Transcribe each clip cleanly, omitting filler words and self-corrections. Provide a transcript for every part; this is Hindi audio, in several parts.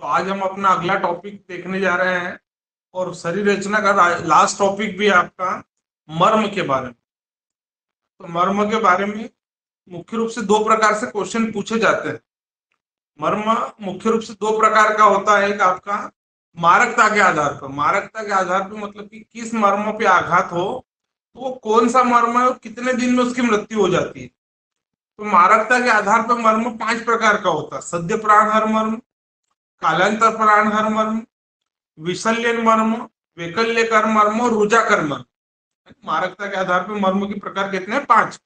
आज हम अपना अगला टॉपिक देखने जा रहे हैं और शरीर रचना का लास्ट टॉपिक भी है आपका मर्म के बारे में। तो मर्म के बारे में मुख्य रूप से दो प्रकार से क्वेश्चन पूछे जाते हैं। मर्म मुख्य रूप से दो प्रकार का होता है। एक आपका मारकता के आधार पर, मारकता के आधार पर मतलब कि किस मर्म पे आघात हो तो वो कौन सा मर्म है और कितने दिन में उसकी मृत्यु हो जाती है। तो मारकता के आधार पर मर्म 5 प्रकार का होता है। सद्य प्राणहर मर्म, कालांतर प्राणहर मर्म, विशल्यन मर्म, वैकल्यकर मर्म और रुजाकर मर्म। मारकता के आधार पर मर्म के प्रकार कितने हैं? 5।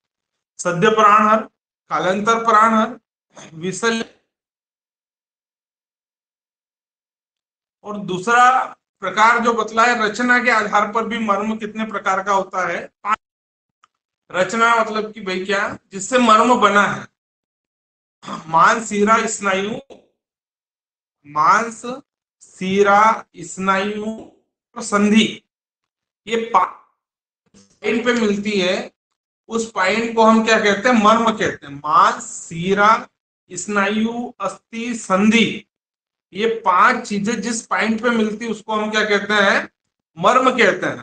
सद्य प्राणहर, कालांतर प्राणहर, विशल्य और दूसरा प्रकार जो बतला है रचना के आधार पर भी मर्म कितने प्रकार का होता है? 5। रचना मतलब कि भाई क्या, जिससे मर्म बना है। मांस, सीरा, स्नायु, मांस, सीरा, स्नायु और संधि, ये पॉइंट पे मिलती है। उस पॉइंट को हम क्या कहते हैं? मर्म कहते हैं। मांस, सीरा, स्नायु, अस्थि, संधि, ये 5 चीजें जिस पॉइंट पे मिलती है उसको हम क्या कहते हैं? मर्म कहते हैं।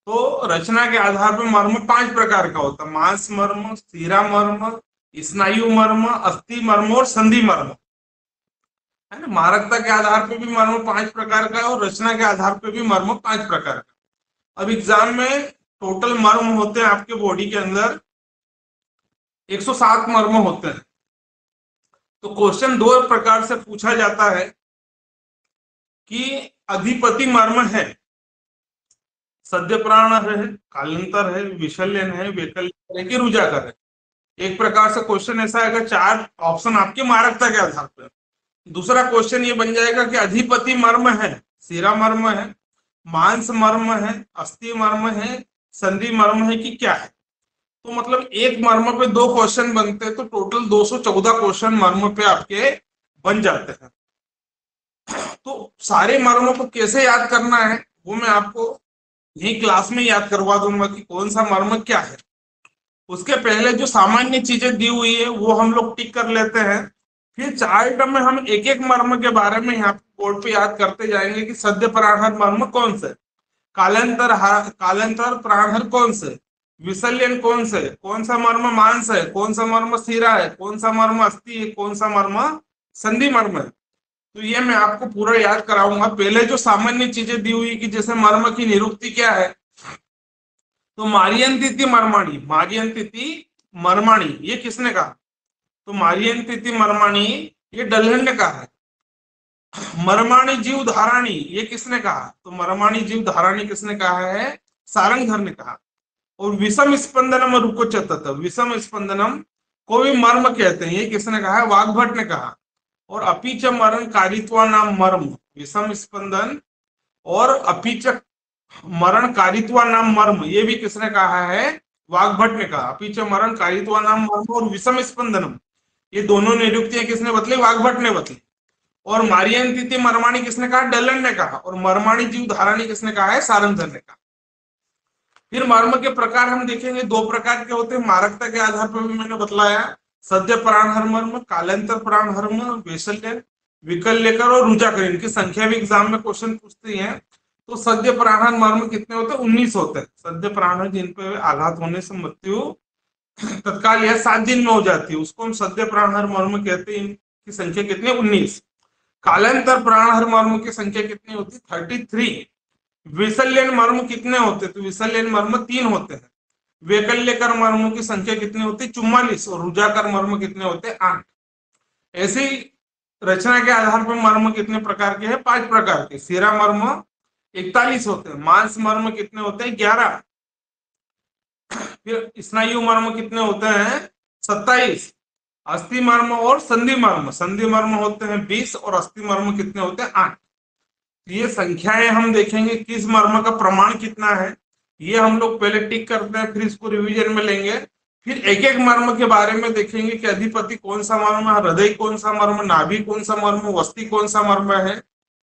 तो रचना के आधार पर मर्म 5 प्रकार का होता है। मांस मर्म, सीरा मर्म, स्नायु मर्म, अस्थि मर्म और संधि मर्म, है ना। मारकता के आधार पर भी मर्म 5 प्रकार का और रचना के आधार पर भी मर्म 5 प्रकार का। अब एग्जाम में टोटल मर्म होते हैं आपके बॉडी के अंदर 107 मर्म होते हैं। तो क्वेश्चन दो प्रकार से पूछा जाता है कि अधिपति मर्म है, सद्य प्राण है, कालांतर है, विशल्यन है, वैकल्पिक है कि रुजाकर है। एक प्रकार से क्वेश्चन ऐसा आएगा, 4 ऑप्शन आपके मारकता के आधार पर। दूसरा क्वेश्चन ये बन जाएगा कि अधिपति मर्म है, सीरा मर्म है, मांस मर्म है, अस्थि मर्म है, संधि मर्म है कि क्या है। तो मतलब एक मर्म पे 2 क्वेश्चन बनते हैं, तो टोटल 214 क्वेश्चन मर्म पे आपके बन जाते हैं। तो सारे मर्मों को कैसे याद करना है वो मैं आपको यही क्लास में याद करवा दूंगा कि कौन सा मर्म क्या है। उसके पहले जो सामान्य चीजें दी हुई है वो हम लोग टिक कर लेते हैं। फिर चार्ट में हम एक एक मर्म के बारे में यहाँ बोर्ड पे याद करते जाएंगे कि सद्य प्राणहर मर्म कौन से, कालांतर प्राणहर कौन से, विशल्यन कौन से, कौन सा मर्म मांस है, कौन सा मर्म सीरा है, कौन सा मर्म अस्थि है, कौन सा मर्म संधि मर्म है। तो ये मैं आपको पूरा याद कराऊंगा। पहले जो सामान्य चीजें दी हुई कि जैसे मर्म की निरुक्ति क्या है, तो मारियंतिथि मर्माणी, मारियंतिथि मर्माणी ये किसने कहा? तो मारियंतिथि मर्माणी ये डल्हन ने कहा है। मर्माणी जीव धाराणी ये किसने कहा? तो मर्माणी जीव धाराणी किसने कहा है? सारंगधर ने कहा। और विषम स्पंदनम रुकोचतत, विषम स्पंदनम को भी मर्म कहते हैं, ये किसने कहा है? वाग्भट ने कहा। और अपीच मरण कारित्वा नाम मर्म, विषम स्पंदन और अपीच मरण कारित्वा नाम मर्म ये भी किसने कहा है? वाग्भट ने कहा। अपीच मरण कारित्वा नाम मर्म और विषम स्पंदनम ये दोनों निरुक्तियां किसने बतली? वाग्भट ने बतली। और मारियंतिथि मर्माणी किसने कहा? डलन ने कहा। और मर्माणी जीव धाराणी किसने कहा है? सारंगधर ने कहा। फिर मर्म के प्रकार हम देखेंगे, 2 प्रकार के होते हैं। मारकता के आधार पर भी मैंने बतलाया, सद्य प्राणहर मर्म, कालांतर प्राणहर मर्म, वैशल्यन, विकल्यकर और रुजाकर। इनकी संख्या भी एग्जाम में क्वेश्चन पूछते हैं। तो सद्य प्राणहर मर्म कितने होते हैं? 19 होते हैं। सद्य प्राणहर जिन पर आघात होने से मृत्यु तत्काल या 7 दिन में हो जाती है उसको हम सद्य प्राणहर मर्म कहते हैं। इनकी संख्या कितनी? 19। कालांतर प्राणहर मर्म की संख्या कितनी होती? 33। विशल्यन मर्म कितने होते? तो विशल्यन मर्म 3 होते हैं। वैकल्यकर मर्मों की संख्या कितनी होती? 44। और रुजाकर मर्म कितने होते? 8। ऐसे ही रचना के आधार पर मर्म कितने प्रकार के हैं? 5 प्रकार के। सीरा मर्म 41 होते हैं। मांस मर्म कितने होते हैं? 11। फिर स्नायु मर्म कितने होते हैं? 27। अस्थि मर्म और संधि मर्म, संधि मर्म होते हैं 20 और अस्थि मर्म कितने होते हैं? 8। ये संख्याएं हम देखेंगे किस मर्म का प्रमाण कितना है, ये हम लोग पहले टिक करते हैं, फिर इसको रिवीजन में लेंगे। फिर एक एक मर्म के बारे में देखेंगे कि अधिपति कौन सा मर्म है, हृदय कौन सा मर्म, नाभि कौन सा मर्म, वस्ती कौन सा मर्म है।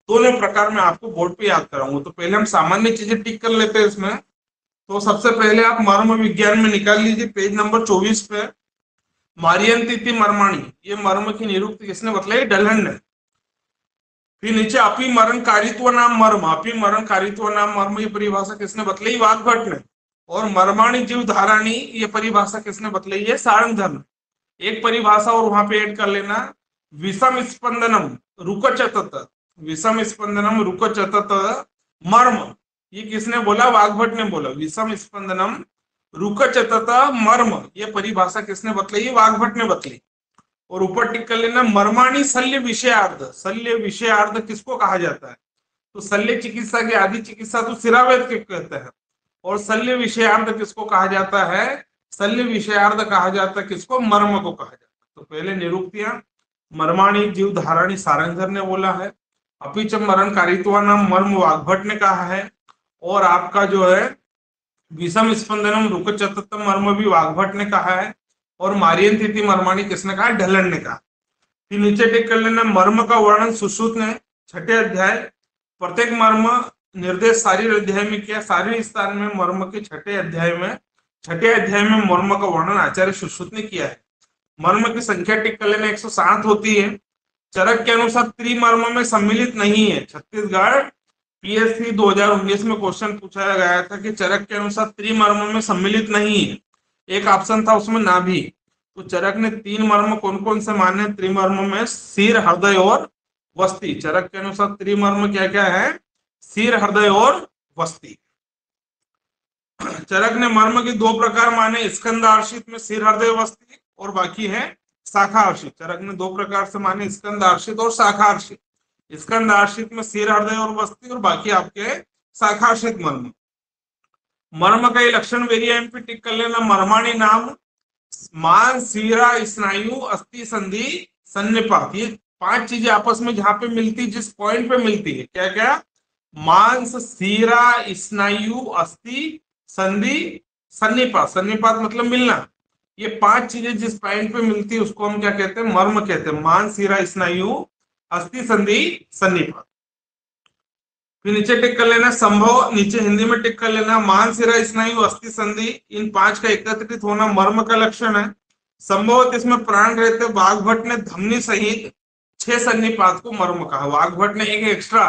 दोनों प्रकार में आपको बोर्ड पे याद कराऊंगा। तो पहले हम सामान्य चीजें टिक कर लेते हैं इसमें। तो सबसे पहले आप मर्म विज्ञान में निकाल लीजिए पेज नंबर 24 पे। मारियंतिथि मर्माणी ये मर्म की निरुक्ति किसने बतलाई? डल्हन ने। फिर नीचे अपी मरण कारित्व नाम मर्म, अपी मरण कारित्व नाम मर्म, ये परिभाषा किसने बतलाई? वाग्भट ने। और मर्माणी जीव धाराणी, ये परिभाषा किसने बतलाई है? सारंगधर। एक परिभाषा और वहां पे ऐड कर लेना, विषम स्पंदनम रुकचतत, विषम स्पंदनम रुकचतत मर्म, ये किसने बोला? वाग्भट ने बोला। विषम स्पंदनम रुकचतत मर्म, ये परिभाषा किसने बतलाई? वाग्भट ने बतलाई। और ऊपर टिक कर लेना, मर्माणी शल्य विषयार्ध, शल्य विषयार्ध किसको कहा जाता है? तो शल्य चिकित्सा की आदि चिकित्सा तो सिरावेद के कहते हैं, और शल्य विषयार्ध किसको कहा जाता है? शल्य विषयार्ध कहा जाता है किसको? मर्म को कहा जाता है। तो पहले निरुक्तियां, मर्माणी जीव धाराणी सारंगधर ने बोला है, अपिच मरण कारित्वा नाम मर्म वाग्भट ने कहा है, और आपका जो है विषम स्पंदनम रुकचतत मर्म भी वाग्भट ने कहा है, और मारियंतिथि मर्माणी किसने कहा? ढलन ने कहा। फिर नीचे टिक कर लेना, मर्म का वर्णन सुश्रुत ने छठे अध्याय प्रत्येक मर्म निर्देश शारीर अध्याय में किया, शारीर स्थान में मर्म के छठे अध्याय में मर्म का वर्णन आचार्य सुश्रुत ने किया है। मर्म की संख्या टिक कर लेना 160 होती है। चरक के अनुसार त्रिमर्म में सम्मिलित नहीं है। छत्तीसगढ़ पीएससी 2019 में क्वेश्चन पूछा गया था कि चरक के अनुसार त्रिमर्म में सम्मिलित नहीं है, एक ऑप्शन था उसमें नाभि। तो चरक ने 3 मर्म कौन कौन से माने त्रिमर्म में? सिर, हृदय और वस्ती। चरक के अनुसार त्रिमर्म क्या क्या है? सिर, हृदय और वस्ती। चरक ने मर्म के 2 प्रकार माने, स्कंदार्शित में सिर, हृदय, वस्ती, और बाकी है शाखार्षित। चरक ने 2 प्रकार से माने, स्कंदार्शित और शाखार्षित। स्कंदार्शित में सिर, हृदय और वस्ती, और बाकी आपके शाखार्षित मर्म। मर्म का ये लक्षण वेरिया पे टिक कर लेना, मर्माणी नाम मांस, शीरा, स्नायु, अस्थि, संधि, सन्निपात। ये 5 चीजें आपस में जहां पे मिलती, जिस पॉइंट पे मिलती है, क्या क्या? मांस, शीरा, स्नायु, अस्थि, संधि, सन्निपात। सन्निपात मतलब मिलना। ये 5 चीजें जिस पॉइंट पे मिलती है उसको हम क्या कहते हैं? मर्म कहते हैं। मांस, शीरा, स्नायु, अस्थि, संधि, सन्निपात। फिर नीचे टिक कर लेना संभव, नीचे हिंदी में टिक कर लेना, मांस, शीरा, स्नायु, अस्थि, संधि, इन 5 का एकत्रित होना मर्म का लक्षण है। संभव इसमें प्राण रहते। वाग्भट ने धमनी सहित 6 सन्निपात को मर्म कहा। वाग्भट ने एक एक्स्ट्रा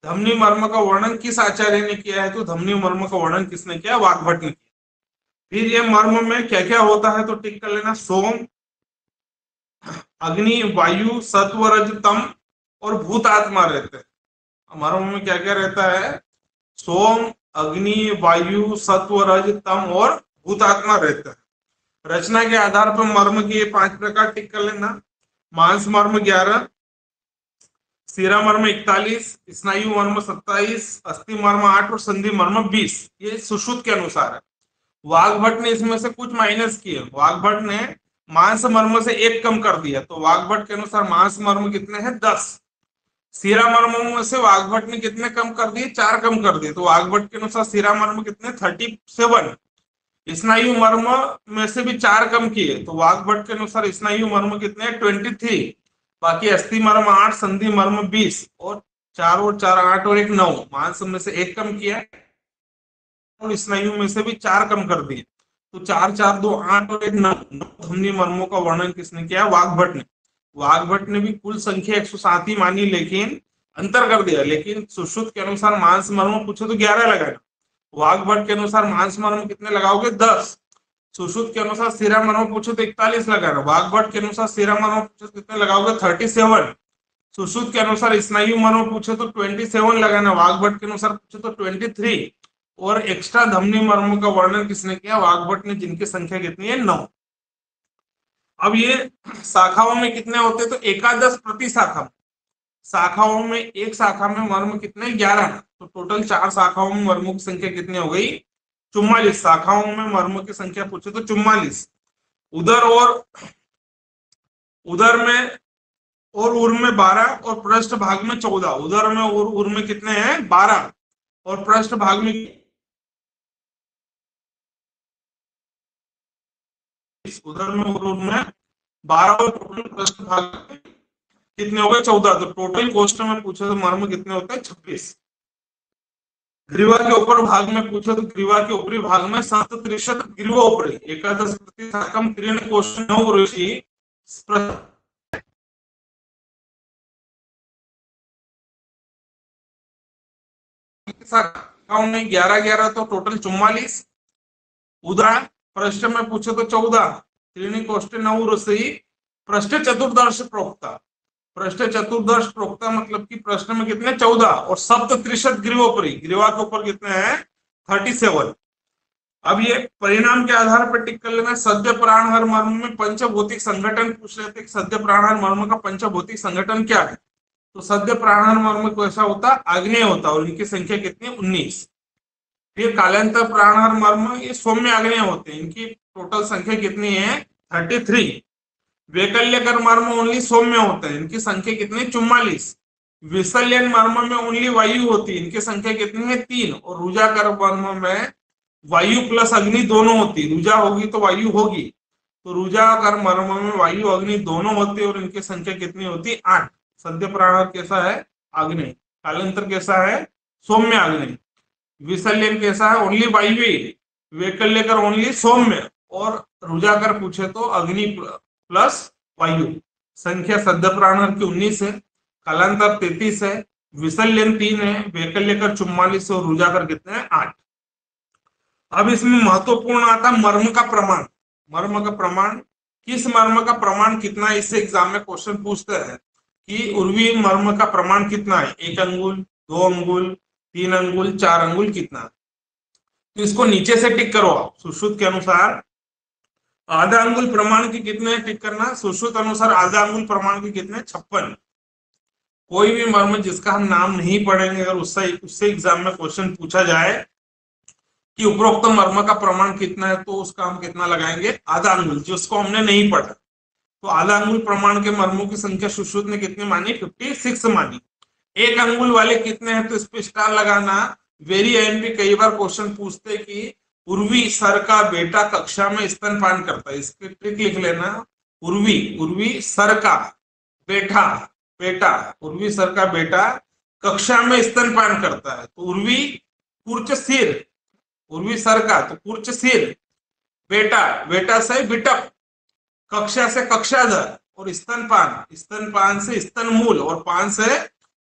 धमनी मर्म का वर्णन किस आचार्य ने किया है? तो धमनी मर्म का वर्णन किसने किया? वाग्भट ने किया। फिर ये मर्म में क्या क्या होता है? तो टिक कर लेना, सोम, अग्नि, वायु, सत्व, रज, तम और भूत आत्मा रहते हैं। मर्म में क्या क्या रहता है? सोम, अग्नि, वायु, सत्व, रज, तम और भूतात्मा रहता है। रचना के आधार पर मर्म के 5 प्रकार टिक कर लेना, मांस मर्म 11, शीरा मर्म 41, स्नायु मर्म 27, अस्थि मर्म 8 और संधि मर्म 20। ये सुश्रुत के अनुसार है। वाग्भट ने इसमें से कुछ माइनस किए। वाग्भट ने मांस मर्म से 1 कम कर दिया, तो वाग्भट के अनुसार मांस मर्म कितने हैं? 10। शीरा मर्म में से वाग्भट ने कितने कम कर दिए? 4 कम कर दिए, तो वाग्भट के अनुसार शीरा मर्म कितने? 37। स्नायु मर्म में से भी 4 कम किए, तो वाग्भट के अनुसार स्नायु मर्म कितने? 23। बाकी अस्थि मर्म 8, संधि मर्म 20, और 4 और 4 8 और 1 9। मांस में से 1 कम किया और स्नायु में से भी 4 कम कर दिए, तो 4 4 2 8 और 1 9 धमनी मर्मों का वर्णन किसने किया? वाग्भट ने। वाग्भट ने भी कुल संख्या 107 ही मानी, लेकिन अंतर कर दिया। लेकिन सुश्रुत के अनुसार मांस मर्म पूछो तो 11 लगाना, वाग्भट के अनुसार मांस मर्म कितने लगाओगे? 10। सुश्रुत के अनुसार शीरा मर्म पूछो तो 41 लगाना, वाग्भट के अनुसार शीरा मर्म पूछो तो कितने लगाओगे? 37। सुश्रुत के अनुसार स्नायु मर्म पूछो तो 27 लगाना, वाग्भट के अनुसार पूछो तो 23। और एक्स्ट्रा धमनी मर्म का वर्णन किसने किया? वाग्भट ने, जिनकी संख्या कितनी है? 9। अब ये शाखाओं में कितने होते? तो एकादश प्रति शाखा। शाखाओं में एक शाखा में मर्म कितने? 11। तो टोटल 4 शाखाओं में मर्मों की संख्या कितनी हो गई? 44। शाखाओं में मर्मों की संख्या पूछे तो 44। उदर में और उर में 12 और पृष्ठ भाग में 14। उदर में और उर में कितने हैं? 12 और पृष्ठ भाग में उधर में और उर में 12 और टोटल पृष्ठ भाग में कितने हो गए? 14। तो टोटल क्वेश्चन में पूछे तो मर्म कितने होते हैं? 26। ग्रीवा के ऊपर भाग में पूछे तो ग्रीवा के ऊपरी भाग में 7 ग्रीवा ऊपरी एकादश प्रति शाखम क्वेश्चन 9 ऋषि के साथ 11 11 तो टोटल 44। उदा प्रश्न में पूछे तो 14। त्रीणी कोष्टे 9 रसोई पृष्ठ चतुर्दश प्रोक्ता। पृष्ठ चतुर्दश प्रोक्ता मतलब कि प्रश्न में कितने 14 और सप्त त्रिशत ग्रीवोपरि ग्रीवा के ऊपर कितने हैं 37। अब ये परिणाम के आधार पर टिक कर लेना। सद्य प्राणहर मर्म में पंचभौतिक संगठन पूछ रहे थे। सद्य प्राणहर मर्म का पंचभौतिक संगठन क्या है? तो सद्य प्राणहर मर्म कैसा होता आग्नेय होता और इनकी संख्या कितनी 19। फिर कालांतर प्राणहर मर्म ये सौम्य आग्नेय होते हैं, इनकी टोटल संख्या कितनी है 33। वैकल्यकर मर्म ओनली सौम्य होते हैं, इनकी संख्या कितनी 44। विसल्यन मर्म में ओनली वायु होती है, इनकी संख्या कितनी है 3। और रुजाकर मर्म में वायु प्लस अग्नि दोनों होती, रुजा होगी तो वायु होगी, तो रुजाकर मर्म में वायु अग्नि दोनों होती और इनकी संख्या कितनी होती 8। सद्य प्राणहर कैसा है आग्नेय, कालांतर कैसा है सौम्य आग्नेय, विसल्यन कैसा है ओनली वायु, वैकल्यकर ओनली सौम्य और रुजाकर पूछे तो अग्नि प्लस वायु। संख्या सद्य प्राणहर की 19 है, कालांतर 33 है, विसल्यन 3 है, वैकल्यकर 44 और रुजाकर कितने हैं 8। अब इसमें महत्वपूर्ण आता मर्म का प्रमाण। मर्म का प्रमाण किस मर्म का प्रमाण कितना है, इससे एग्जाम में क्वेश्चन पूछते हैं कि उर्वी मर्म का प्रमाण कितना है, 1 अंगुल 2 अंगुल 3 अंगुल 4 अंगुल कितना। तो इसको नीचे से टिक करो आप सुश्रुत के अनुसार। आधा अंगुल प्रमाण की कितने टिक करना, सुश्रुत अनुसार आधा अंगुल प्रमाण की कितने 56। कोई भी मर्म जिसका हम नाम नहीं पढ़ेंगे अगर उससे एग्जाम में क्वेश्चन पूछा जाए कि उपरोक्त मर्म का प्रमाण कितना है तो उसका हम कितना लगाएंगे आधा अंगुल, जिसको हमने नहीं पढ़ा। तो आधा अंगुल प्रमाण के मर्मों की संख्या सुश्रुत ने कितनी मानी 56 मानी। 1 अंगुल वाले कितने हैं तो इस पे स्टार लगाना। वेरी एंड भी कई बार क्वेश्चन पूछते कि उर्वी सर का बेटा कक्षा में स्तनपान करता है, इसके ट्रिक लिख लेना। उर्वी सर का बेटा उर्वी सर का बेटा कक्षा में स्तनपान करता है, तो उर्वी कुर्च सिर, उर्वी सर का तो कुर्च सिर, बेटा से बिटप, कक्षा से कक्षाधर और स्तनपान से स्तनमूल और पान से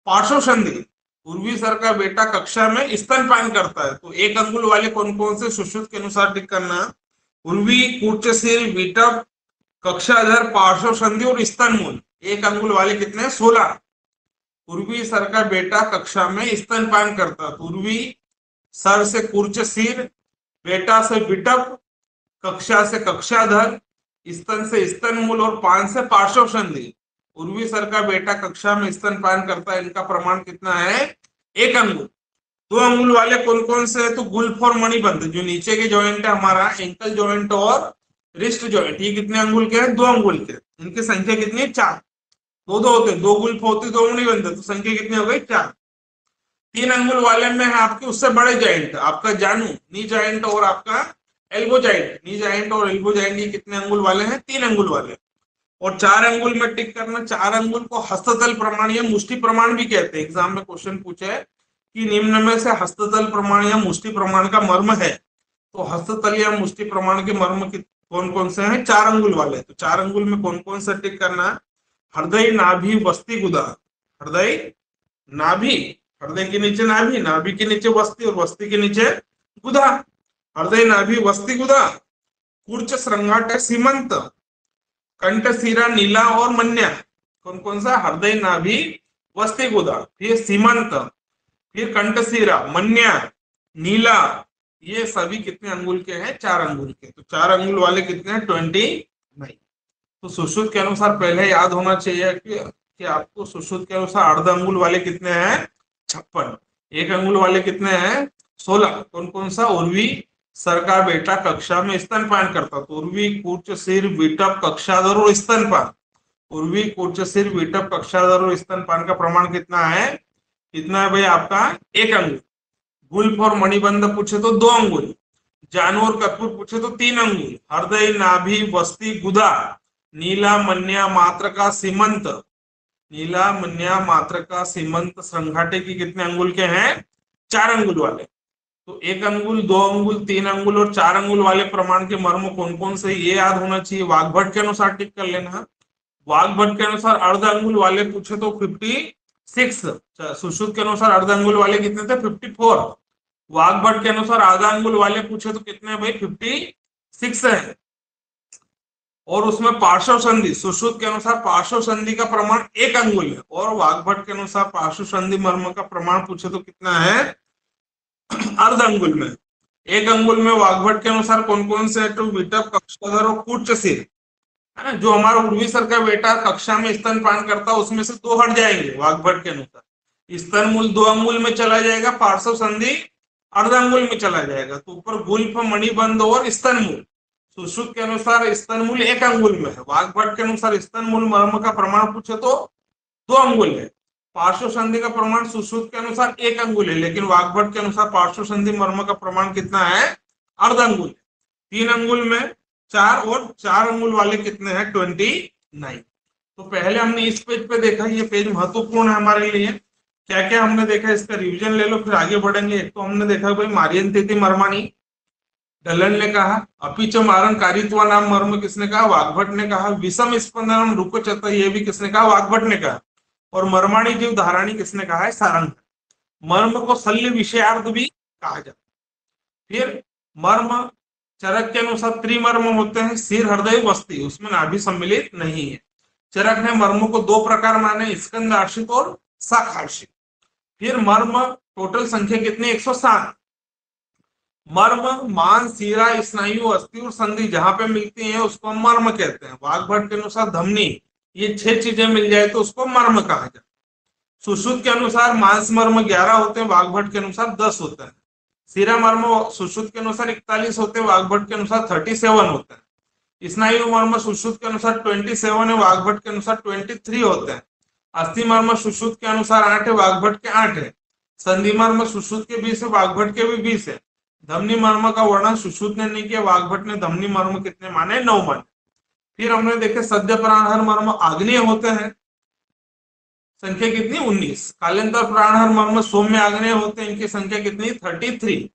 पार्श्व संधि। उर्वी सर का बेटा कक्षा में स्तनपान करता है, तो 1 अंगुल वाले कौन कौन से सुश्रुत के अनुसार टिक करना। उर्वी कुर्च सिर बिटप कक्षाधर पार्श्व संधि और स्तनमूल। 1 अंगुल वाले कितने 16। उर्वी सर का बेटा कक्षा में स्तनपान करता, तो उर्वी सर से कुर्च सिर, बेटा से बिटप, कक्षा से कक्षाधर, स्तन से स्तनमूल और पान से पार्श्व संधि। उर्वी सर का बेटा कक्षा में स्तनपान करता है, इनका प्रमाण कितना है 1 अंगुल। 2 अंगुल वाले कौन कौन से है तो गुल्फ और मणिबंध, जो नीचे के जॉइंट है हमारा एंकल जॉइंट और रिस्ट जॉइंट, ये कितने अंगुल के हैं 2 अंगुल के। इनकी संख्या कितनी है 4। 2 होते, 2 गुल्फ होते 2 मणिबंध, तो संख्या कितनी हो गई 4। 3 अंगुल वाले में है आपके उससे बड़े जॉइंट, आपका जानू नी जॉइंट और आपका एल्बो जॉइंट, नी जॉइंट और एल्बो जॉइंट, ये कितने अंगुल वाले हैं 3 अंगुल वाले। और 4 अंगुल में टिक करना। 4 अंगुल को हस्ततल प्रमाण या मुष्टि प्रमाण भी कहते हैं। एग्जाम में क्वेश्चन पूछे कि निम्न में से हस्ततल प्रमाण या मुष्टि प्रमाण का मर्म है, तो हस्ततल या मुष्टि प्रमाण के मर्म कौन कौन से हैं 4 अंगुल वाले। तो 4 अंगुल में कौन कौन सा टिक करना। हृदय नाभि वस्ती गुदा, हृदय नाभि, हृदय के नीचे नाभि, नाभि के नीचे वस्ती और वस्ती के नीचे गुदा। हृदय नाभि वस्ती गुदा, कुर्च श्रृंगाट सीमंत, कंठ सिरा नीला और मन्या। कौन कौन सा हृदय नाभि वस्ती गुदा, फिर सीमंत, फिर कंठ सिरा, मन्या, नीला, ये सभी कितने अंगुल के हैं 4 अंगुल के। तो 4 अंगुल वाले कितने हैं 29। तो सुश्रुत के अनुसार पहले याद होना चाहिए कि आपको सुश्रुत के अनुसार अर्ध अंगुल वाले कितने हैं 56। 1 अंगुल वाले कितने हैं 16। कौन कौन सा उर्वी सर का बेटा कक्षा में स्तनपान करता, तो उर्वी कुर्च सिर बिटप कक्षाधर और स्तनपान। उर्वी कुर्च सिर बिटप कक्षाधर और स्तनपान का प्रमाण कितना है भाई आपका 1 अंगुल। गुल्फ और मणिबंध पूछे तो 2 अंगुल। जानू और कपूर पूछे तो 3 अंगुल। हृदय नाभि वस्ती गुदा, नीला मन्या मात्र का सीमंत, नीला मन्या मात्र का सीमंत श्रृंगाटे की कितने अंगुल के हैं 4 अंगुल वाले। तो 1 अंगुल 2 अंगुल 3 अंगुल और 4 अंगुल वाले प्रमाण के मर्म कौन कौन से ये याद होना चाहिए। वाग्भट के अनुसार टिक कर लेना। वाग्भट के अनुसार अर्ध अंगुल वाले पूछे तो 56 6। सुश्रुत के अनुसार अर्ध अंगुल वाले कितने थे? 54। वाग्भट के अनुसार आधा अंगुल वाले पूछे तो कितने हैं भाई? 56 है। और उसमें पार्श्व संधि, सुश्रुत के अनुसार पार्श्व संधि का प्रमाण 1 अंगुल है, और वाग्भट के अनुसार पार्श्व संधि मर्म का प्रमाण पूछे तो कितना है? अर्ध अंगुल में। 1 अंगुल में वाग्भट के अनुसार कौन कौन से? तो विटप, कक्षाधर और कूट सिर है ना। जो हमारा उर्वी सर का बेटा कक्षा में स्तनपान करता है उसमें से 2 हट जाएंगे वाग्भट के अनुसार। स्तन मूल 2 अंगुल में चला जाएगा, पार्श्व संधि अर्ध अंगुल में चला जाएगा। तो ऊपर गुल्फ, मणिबंध और स्तन मूल। सुश्रुत के अनुसार स्तन मूल 1 अंगुल में है। वाग्भट के अनुसार स्तन मूल मर्म का प्रमाण पूछे तो 2 अंगुल है। पार्श्व संधि का प्रमाण सुश्रुत के अनुसार 1 अंगुल है, लेकिन वाग्भट के अनुसार पार्श्व संधि मर्म का प्रमाण कितना है? अर्ध अंगुल। 3 अंगुल में 4, और 4 अंगुल वाले कितने हैं? 29। तो पहले हमने इस पेज पे देखा, ये पेज महत्वपूर्ण है हमारे लिए। क्या क्या हमने देखा इसका रिवीजन ले लो, फिर आगे बढ़ेंगे। एक तो हमने देखा भाई मारियंतेति मर्माणी, डलन ने कहा। अपिच मारण कारित्वा नाम मर्म किसने कहा? वाग्भट ने कहा। विषम स्पंदनम रुकचता, ये भी किसने कहा? वाग्भट ने कहा। और मर्माणी जीव धाराणी किसने कहा है? सारंग। मर्म को शल्य विषयार्थ भी कहा जाता है। फिर मर्म चरक के अनुसार त्रिमर्म होते हैं, सिर, हृदय, वस्ती, उसमें नाभि सम्मिलित नहीं है। चरक ने मर्म को 2 प्रकार माने, स्कंद आश्रित और शाख आश्रित। फिर मर्म टोटल संख्या कितनी? 107। मर्म मांस, सीरा, स्नायु, अस्थि और संधि जहां पे मिलती हैं उसको हम मर्म कहते हैं। वाग्भट के अनुसार धमनी, ये 6 चीजें मिल जाए तो उसको मर्म कहा जाता है। सुश्रुत के अनुसार मांस मर्म 11 होते हैं, वाग्भट के अनुसार 10 होते हैं। सीरा मर्म सुश्रुत के अनुसार 41 होते हैं, वाग्भट के अनुसार 37 होते हैं। स्नायु मर्म सुश्रुत के अनुसार 27 है, वाग्भट के अनुसार 23 होते हैं। अस्थि मर्म सुश्रुत के अनुसार 8 है, वाग्भट के 8 है। संधि मर्म सुश्रुत के 20 है, वाग्भट के भी 20 है। धमनी मर्म का वर्णन सुश्रुत ने नहीं किया, वाग्भट ने धमनी मर्म कितने माने? 9 माने। फिर हमने देखे सद्य प्राणहर मर्म आग्नेय होते हैं, संख्या कितनी? 19। कालांतर प्राणहर मर्म सौम्य आग्नेय होते हैं, इनकी संख्या कितनी? 33।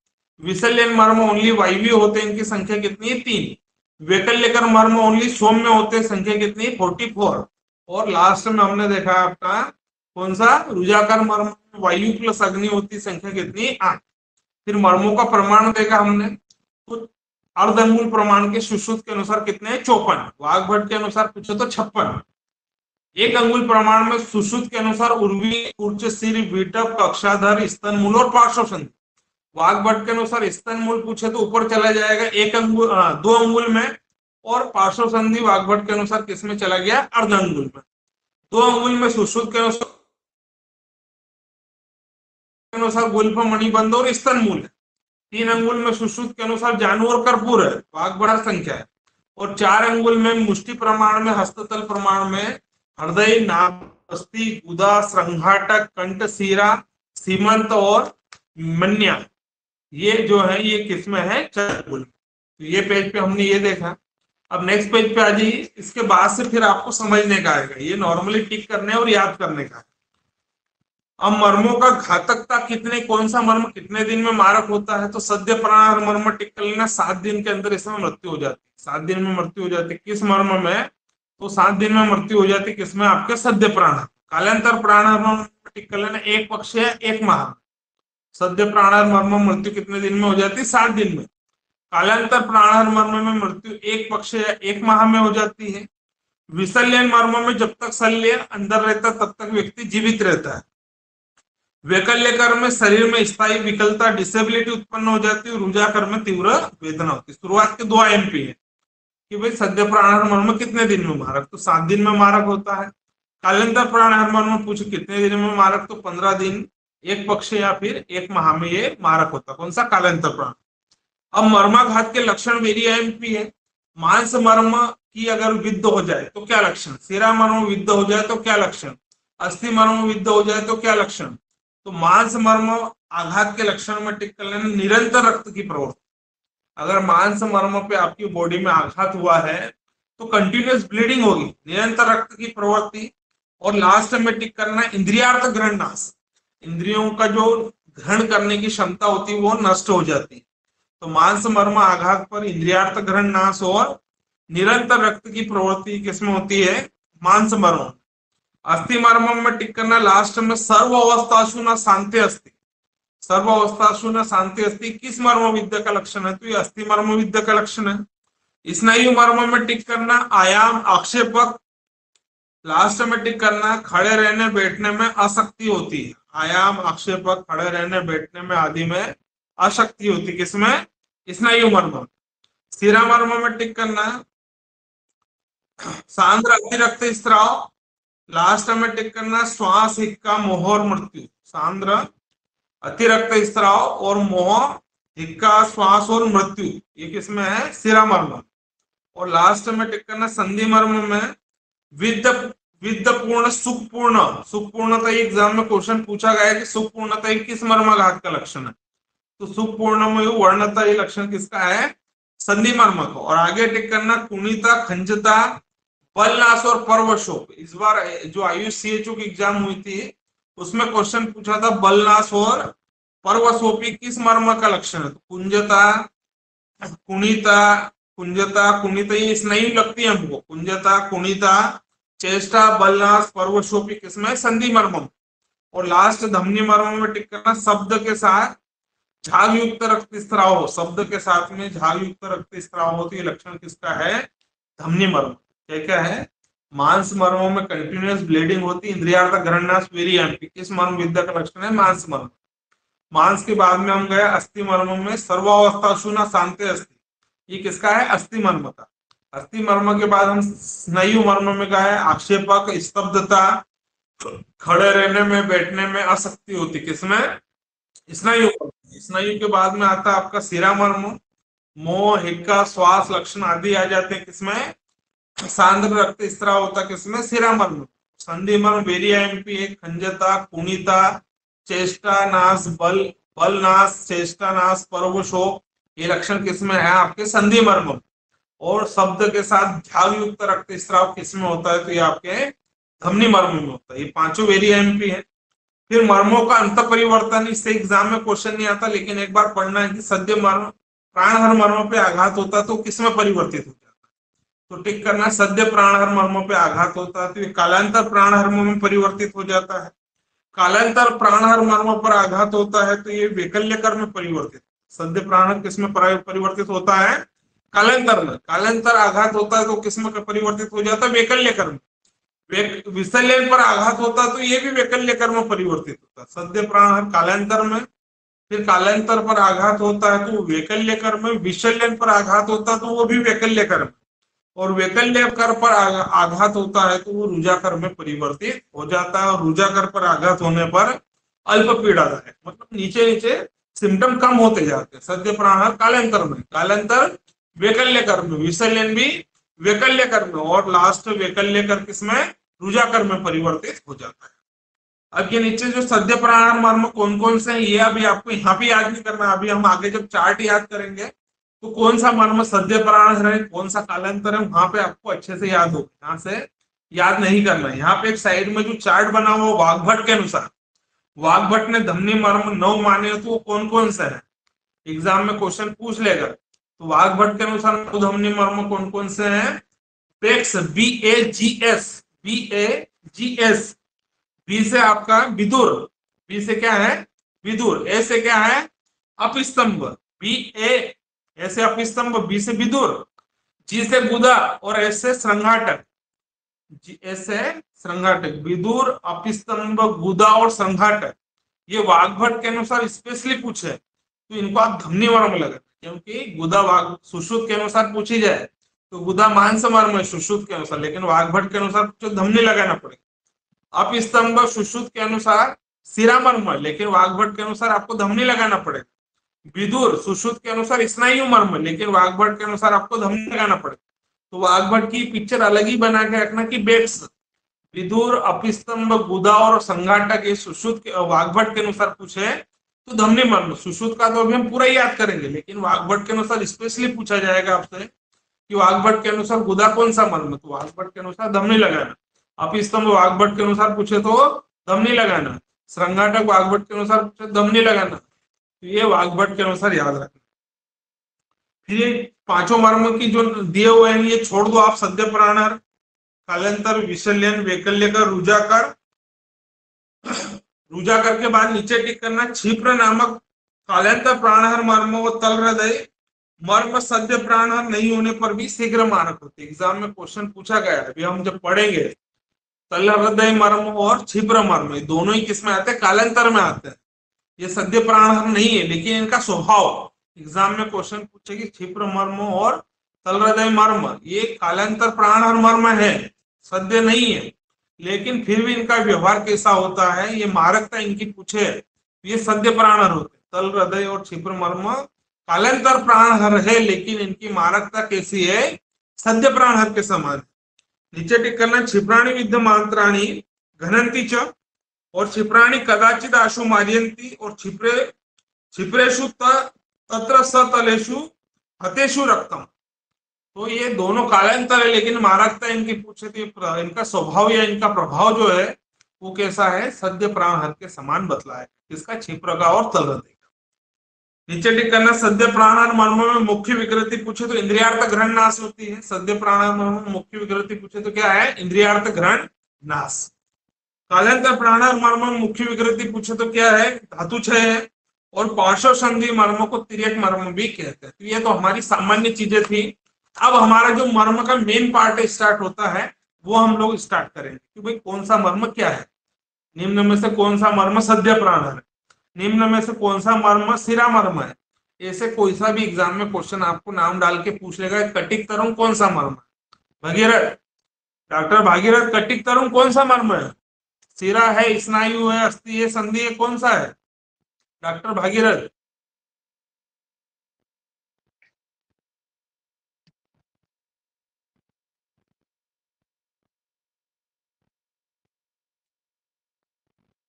विशल्यन मर्म ओनली वायव्य होते हैं, इनकी संख्या कितनी? 3। वैकल्यकर मर्म ओनली सौम्य होते हैं, संख्या कितनी? 44। और लास्ट में हमने देखा आपका कौन सा? रुजाकर मर्म वायु प्लस अग्नि होती, संख्या कितनी? 8। फिर मर्मों का प्रमाण देखा हमने, तो अर्ध अंगुल प्रमाण के सुश्रुत के अनुसार कितने? 54। वाग्भट के अनुसार पूछो तो 56। 1 अंगुल प्रमाण में सुश्रुत के अनुसार उर्वी, उच्च सिर, विटप, कक्षाधर, स्तन मूल और पार्श्व संधि। वाग्भट के अनुसार स्तन मूल पूछे तो ऊपर चला जाएगा 1 अंगुल, 2 अंगुल में, और पार्श्व संधि वाग्भट के अनुसार किसमें चला गया? अर्ध अंगुल में। 2 अंगुल में सुश्रुत के अनुसार गुल्फ, मणिबंध और स्तन मूल है। 3 अंगुल में सुश्रुत के अनुसार जानु और कर्पूर है, वाग्भट संख्या है। और 4 अंगुल में मुष्टि प्रमाण में, हस्ततल प्रमाण में हृदय, नाभ, अस्थि, गुदा, श्रृंघाटक, कंठ, सीरा, सीमंत और मन्या, ये जो है ये किसमें है? 4 अंगुल। तो ये पेज पे हमने ये देखा। अब नेक्स्ट पेज पे आ जाइए। इसके बाद से फिर आपको समझने का आएगा, ये नॉर्मली टिक करने और याद करने का है। अब मर्मों का घातकता कितने, कौन सा मर्म कितने दिन में मारक होता है? तो सद्य प्राणहर मर्म टिक कर लेना, 7 दिन के अंदर इसमें मृत्यु हो जाती है। 7 दिन में मृत्यु हो जाती है किस मर्म में? तो 7 दिन में मृत्यु हो जाती है किसमें? आपके सद्य प्राणहर। कालांतर प्राणहर मर्म टिक कर लेना, 1 पक्ष या 1 माह। सद्य प्राणहर मर्म मृत्यु कितने दिन में हो जाती है? 7 दिन में। कालांतर प्राणहर मर्म में मृत्यु 1 पक्ष या 1 माह में हो जाती है। विशल्यन मर्म में जब तक शल्य अंदर रहता तब तक व्यक्ति जीवित रहता है। वैकल्यकर में शरीर में स्थायी विकलता, डिसेबिलिटी उत्पन्न हो जाती है। रुजाकर में तीव्र वेदना होती है। शुरुआत के 2 आईएमपी है कि भाई सद्य प्राणहर मर्म कितने दिन में मारक? तो 7 दिन में मारक होता है। कालांतर प्राणहर मर्म पूछे कितने दिन में मारक? तो 15 दिन, 1 पक्ष या फिर 1 माह में ये मारक होता है। कौन सा? कालांतर प्राण। अब मर्माघात के लक्षण वेरी आईएमपी है। मांस मर्म की अगर विद्ध हो जाए तो क्या लक्षण? सिरा मर्म विद्ध हो जाए तो क्या लक्षण? अस्थि मर्म विद्ध हो जाए तो क्या लक्षण? तो मांस मर्म आघात के लक्षण में टिक कर लेना, निरंतर रक्त की प्रवृत्ति। अगर मांस मर्म पे आपकी बॉडी में आघात हुआ है तो कंटिन्यूअस ब्लीडिंग होगी, निरंतर रक्त की प्रवृत्ति। और लास्ट में टिक करना इंद्रियार्थ ग्रहण नाश, इंद्रियों का जो ग्रहण करने की क्षमता होती है वो नष्ट हो जाती है। तो मांस मर्म आघात पर इंद्रियार्थ ग्रहण नाश और निरंतर रक्त की प्रवृत्ति किसमें होती है? मांस मर्म। अस्थि मर्मम में टिक करना, लास्ट में सर्व अवस्थासु न शांति अस्ति। सर्व अवस्थासु न शांति अस्ति किस मर्म विद्या का लक्षण है? तो ये अस्थि मर्म विद्या का लक्षण है। स्नायु मर्म में टिक करना, आयाम आक्षेपक। लास्ट में टिक करना, खड़े रहने बैठने में आसक्ति होती है। आयाम आक्षेपक, खड़े रहने बैठने में आदि में आसक्ति होती, किसमें? स्नायु मर्म। सिरा मर्म में टिक करना, सांद्र अतिरक्त स्त्राव। लास्ट में टिक करना, श्वास हिक्का मोह और मृत्यु। सांद्र अतिरक्त स्त्राव और मोह, हिक्का, श्वास और मृत्यु, ये किसमें है? सिरा मर्म। और लास्ट में टिक करना, संधि मर्म में विद्ध विद्यपूर्ण सुखपूर्ण। सुखपूर्णता एग्जाम में क्वेश्चन पूछा गया है कि सुखपूर्णता किस मर्माघात का लक्षण है? तो सुखपूर्ण में वर्णता ये लक्षण किसका है? संधि मर्म को। और आगे टिक करना, कुणिता, खंजता, बलनाश और परवशोप। इस बार जो आयुष CHO की एग्जाम हुई थी उसमें क्वेश्चन पूछा था बलनाश और परवशोपी किस मर्म का लक्षण है? तो कुंजता, कुणिता, कुंजता, कुणिता ये स्नायु लगती है हमको। कुंजता, कुणिता, चेष्टा, बलनाश, परवशोपी किसमें? संधि मर्म। और लास्ट धमनी मर्म में टिक करना, शब्द के साथ झाग युक्त रक्तस्राव हो। शब्द के साथ में झाग युक्त रक्तस्राव हो तो ये लक्षण किसका है? धमनी मर्म। क्या क्या है? मांस मर्मों में कंटिन्यूअस ब्लीडिंग होती, इंद्रियार्थ ग्रहणास वेरी एम्पी, किस मर्म विद्या का लक्षण है? मांस मर्म। मांस के बाद में हम गए अस्थि मर्म में, सर्वावस्थासु न शांति अस्ति, ये किसका है? अस्थि मर्म का। अस्थि मर्म के बाद हम स्नायु मर्म में गए, आक्षेपक, स्तब्धता, खड़े रहने में बैठने में आसक्ति होती, किसमें? स्नायु। स्नायु के बाद में आता है आपका सिरा मर्म। मोह, हिक्का, श्वास लक्षण आदि आ जाते हैं, किसमें? सांद्र रक्त स्त्राव होता, किसमें? सिरा मर्म। संधि मर्म वेरी एम्पी है, खंजता, कुणिता, चेष्टा नाश, बल नाश, चेष्टा नाश, परवशोक, ये लक्षण किसमें है? आपके संधि मर्म। और शब्द के साथ झाग युक्त रक्त स्त्राव किसमें होता है? तो ये आपके धमनी मर्म में होता है। ये पांचों वेरी एम्पी है। फिर मर्मों का अंत परिवर्तन, इससे एग्जाम में क्वेश्चन नहीं आता, लेकिन एक बार पढ़ना है कि सद्य मर्म प्राणहर मर्म पे आघात होता है तो किसमें परिवर्तित हो जाता है? तो टिक करना, सद्य प्राणहर मर्म पे आघात होता है तो ये कालांतर प्राणहर में परिवर्तित हो जाता है। कालांतर प्राणहर मर्म पर आघात होता है तो ये वैकल्यकर में परिवर्तित। सद्य प्राणहर किसमें परिवर्तित होता है? कालांतर में। कालांतर आघात होता है तो किसमें परिवर्तित हो जाता है? वैकल्यकर में। विसल्यन पर आघात होता तो ये भी वैकल्यकर में परिवर्तित होता। सद्य प्राणहर कालांतर में, फिर कालांतर पर आघात होता है तो वैकल्यकर में, विशल्यन पर आघात होता तो वो भी वैकल्यकर में, और वैकल्यकर पर आघात होता है तो वो रुजाकर में परिवर्तित हो जाता है। और रुजाकर पर आघात होने पर अल्प पीड़ादायक, मतलब नीचे नीचे सिम्टम कम होते जाते हैं। सद्य प्राणहर कालांतर में, कालांतर वैकल्यकर में, विसल्यन भी वैकल्यकर में, और लास्ट वैकल्यकर किसमें? रुजाकर में परिवर्तित हो जाता है। अब ये नीचे जो सद्य प्राणहर मर्म कौन कौन से हैं ये अभी आपको यहाँ पे याद नहीं करना। अभी हम आगे जब चार्ट याद करेंगे तो कौन सा मर्म सद्य प्राणहर है, कौन सा कालांतर है, वहां पे आपको अच्छे से याद होगा। यहाँ से याद नहीं करना। यहाँ पे एक साइड में जो चार्ट बना हुआ वाग्भट के अनुसार, वाग्भट ने धमनी मर्म 9 माने तो वो कौन कौन से है? एग्जाम में क्वेश्चन पूछ लेगा। तो वाग्भट के अनुसार धमनी मर्म कौन कौन से हैं? PECS, BAGS, BAGS। बी से आपका विदुर, बी से क्या है? विदुर। ए से क्या है? अपस्तंभ, BA, ऐसे अपस्तंभ, बी से विदुर, जी से गुदा, और एस से श्रृंगाटक। ऐसे श्रृंगाटक, विदुर, अपस्तंभ, गुदा और श्रृंगाटक। ये वाग्भट के अनुसार स्पेशली पूछे तो इनको आप धमनी मर्म लगा, क्योंकि गुदा वाग सुश्रुत के अनुसार पूछी जाए तो गुदा मांस मर्म है सुश्रुत के अनुसार, लेकिन वाग्भट के अनुसार तो धमनी लगाना पड़ेगा। अपस्तंभ सुश्रुत के अनुसार सिरा मर्म, लेकिन वाग्भट के अनुसार आपको धमनी लगाना पड़ेगा। विदुर सुश्रुत के अनुसार स्नायु मर्म, लेकिन वाग्भट के अनुसार आपको धमनी लगाना पड़ेगा। तो वाग्भट की पिक्चर अलग ही बना के रखना कि बेट्स, विदुर, अपस्तंभ, गुदा और संघाटक ये सुश्रुत के वाग्भट के अनुसार पूछे तो धमनी मर्म। सुश्रुत का तो अभी हम पूरा याद करेंगे, लेकिन वाग्भट के अनुसार स्पेशली पूछा जाएगा आपसे कि वाग्भट के अनुसार गुदा कौन सा मर्म, तो वाग्भट के अनुसार धमनी लगाना। अपस्तंभ वाग्भट के अनुसार पूछे तो धमनी लगाना। श्रृंगाटक वाग्भट के अनुसार पूछे धमनी लगाना। तो ये वाग्भट के अनुसार याद रखना। फिर ये पांचों मर्म की जो दिए हुए हैं ये छोड़ दो आप, सद्य प्राणहर, कालांतर, विशल्यन, वैकल्य का रुजाकर, रुजाकर के बाद नीचे टिक करना, क्षिप्र नामक कालांतर प्राणहर मर्म व तल हृदय मर्म सद्य प्राणहर नहीं होने पर भी शीघ्र मारक होते। एग्जाम में क्वेश्चन पूछा गया है, अभी हम जब पढ़ेंगे तल हृदय मर्म और क्षिप्र मर्म दोनों ही किस में आते हैं, कालांतर में आते हैं। ये सद्य प्राणहर नहीं है, लेकिन इनका स्वभाव एग्जाम में क्वेश्चन पूछे कि क्षिप्र मर्म और तल हृदय मर्म ये कालांतर प्राणहर मर्म है, सद्य नहीं है, लेकिन फिर भी इनका व्यवहार कैसा होता है, ये मारकता इनकी पूछे, ये सद्य प्राणहर होते। तल हृदय और क्षिप्र मर्म कालांतर प्राणहर है, लेकिन इनकी मारकता कैसी है, सद्य प्राणहर के समान। नीचे टिक करना, क्षिप्राणी विद्यमांत्राणी घनंती च और क्षिप्राणी कदाचित आशु मार्यंती और क्षिप्रेशु तत्र सतलेशु हतेशु रक्तम। तो ये दोनों कालांतर है, लेकिन मारकता इनकी पूछे तो इनका स्वभाव या इनका प्रभाव जो है वो कैसा है, सद्य प्राणहर के समान बतला है, इसका क्षिप्र का और तल हृदय का। नीचे टिक करना, सद्य प्राणहर मर्म में मुख्य विकृति पूछे तो इंद्रियार्थ ग्रहण नाश होती है। सद्य प्राणहर मर्म में मुख्य विकृति पूछे तो क्या है, इंद्रियार्थ ग्रहण नाश। कालांतर प्राणहर मर्म में मुख्य विकृति पूछे तो क्या है, धातु क्षय है। और पार्श्व संधि मर्म को तिर्यक मर्म भी कहते हैं। तो ये तो हमारी सामान्य चीजें थी। अब हमारा जो मर्म का मेन पार्ट स्टार्ट होता है वो हम लोग स्टार्ट करेंगे कि भाई कौन सा मर्म क्या है। निम्न में से कौन सा मर्म सद्य प्राणहर है, निम्न में से कौन सा मर्म शिरा मर्म है। ऐसे कोई सा भी एग्जाम में क्वेश्चन आपको नाम डाल के पूछ लेगा, कटिक तरंग कौन सा मर्म है, भगीरथ, डॉक्टर भागीरथ कटिक तरंग कौन सा मर्म है, शिरा है, स्नायु है, अस्थि है, संधि है, कौन सा है डॉक्टर भागीरथ।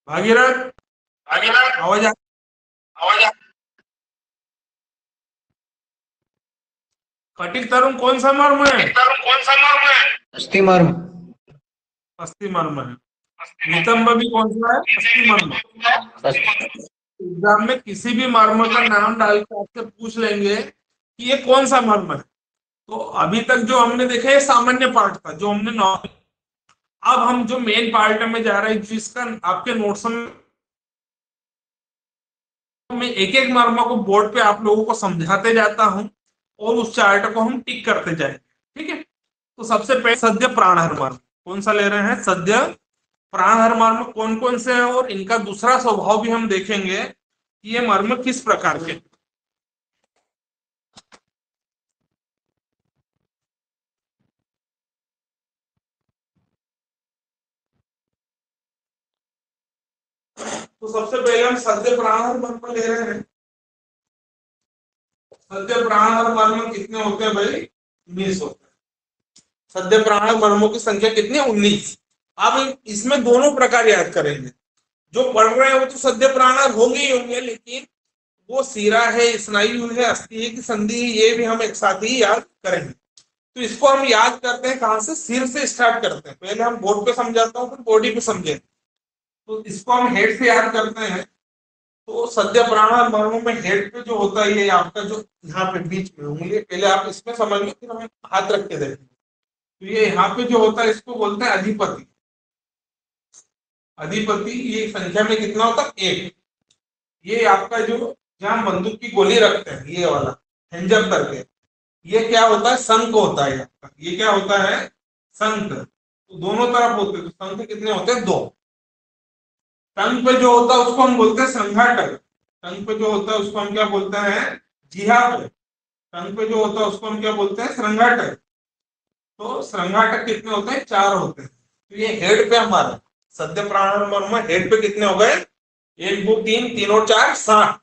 भागीरथ भागीरथ आवाज आवाज। कटिक तरंग कौन सा मर्म है, कौन सा मर्म है, अस्थि मर्म, अस्थि मर्म है। नितंब भी कौन सा है, अस्थि मर्म। एग्जाम में किसी भी मर्म का नाम डाल के आपसे पूछ लेंगे कि ये कौन सा मर्म है। तो अभी तक जो हमने देखा है सामान्य पार्ट था, जो हमने नॉर्मल। अब हम जो मेन पार्ट में जा रहे हैं, जिसका आपके नोट्स में एक एक मर्म को बोर्ड पे आप लोगों को समझाते जाता हूं और उस चार्ट को हम टिक करते जाएंगे, ठीक है। तो सबसे पहले सद्य प्राणहर मर्म कौन सा ले रहे हैं, सद्य प्राणहर मर्म कौन कौन से हैं और इनका दूसरा स्वभाव भी हम देखेंगे कि ये मर्म किस प्रकार के। तो सबसे पहले हम सद्य प्राणहर मर्म ले रहे हैं। सद्य प्राणहर मर्म कितने होते हैं भाई, 19 होते हैं। सद्य प्राणहर मर्मों की संख्या कितनी है, 19। अब इसमें दोनों प्रकार याद करेंगे। जो पढ़ रहे हैं वो तो सद्य प्राणहर होंगे ही होंगे, लेकिन वो सीरा है, स्नायु है, अस्थि है कि संधि है, ये भी हम एक साथ ही याद करेंगे। तो इसको हम याद करते हैं कहां से, सिर से स्टार्ट करते हैं। पहले हम बोर्ड पे समझाता हूँ, फिर बॉडी पे समझे। तो इसको हम हेड से याद करते हैं। तो सद्य प्राणहर मर्मों में हेड पे जो होता है, ये आपका जो यहाँ पे बीच में उंगली, पहले आप इसमें समझ लो, फिर हम हाथ रख के देखेंगे। तो ये यहाँ पे जो होता है इसको बोलते हैं अधिपति। अधिपति ये संख्या में कितना होता है, 1। ये आपका जो जहां बंदूक की गोली रखते हैं, ये वाला हैंजअप करके, ये क्या होता है, शंख होता है आपका। ये क्या होता है, शंख। तो दोनों तरफ होते हैं, तो शंख कितने होते हैं, 2। टंग पे जो होता है उसको हम बोलते हैं संघाटक। टंग पे जो होता है उसको हम क्या बोलते हैं, जिहाफ। टंग पे जो होता है उसको हम क्या बोलते हैं, श्रृंगाटक। तो श्रृंगाटक कितने होते हैं, 4 होते हैं। तो ये हेड पे हमारा सद्य प्राणहर मर्म हेड पे कितने हो गए, 1 2 3 3 और 4 7।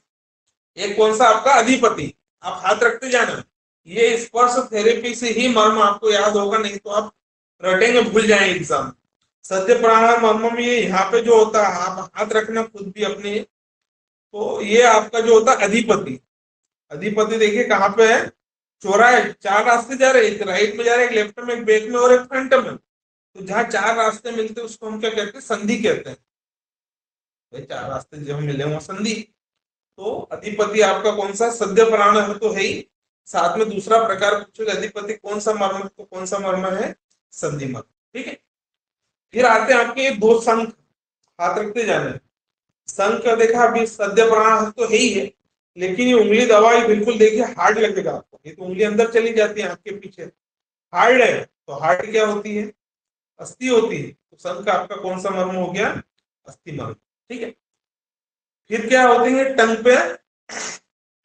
एक कौन सा आपका, अधिपति। आप हाथ रखते जाना। ये स्पर्श थेरेपी से ही मर्म आपको याद होगा, नहीं तो आप रटेंगे, भूल जाएंगे एग्जाम। सद्य प्राणहर मर्म में ये यहाँ पे जो होता है, आप हाथ रखना खुद भी अपने। तो ये आपका जो होता है अधिपति। अधिपति देखिए कहाँ पे है, चौराहे, 4 रास्ते जा रहे हैं, एक राइट में जा रहे हैं, एक लेफ्ट में, एक बैक में और एक फ्रंट में। तो जहाँ 4 रास्ते मिलते हैं उसको हम क्या कहते हैं, संधि कहते हैं। भाई 4 रास्ते जब मिले वहां संधि। तो अधिपति आपका कौन सा, सद्य प्राणहर तो है ही, साथ में दूसरा प्रकार पूछेगा अधिपति कौन सा मर्म, तो कौन सा मर्म है, संधि मर्म। ठीक है। फिर आते हैं आपके दो शंख, हाथ रखते जाना है। शंख का देखा अभी सद्य प्राणायाम तो है ही है, लेकिन ये उंगली दबाई बिल्कुल देखिए हार्ड लगेगा आपको, ये तो उंगली अंदर चली जाती है आपके पीछे, हार्ड है। तो हार्ड क्या होती है? अस्थि होती है। तो शंख का आपका कौन सा मर्म हो गया? अस्थि मर्म। ठीक है। फिर क्या होते हैं टंग पे?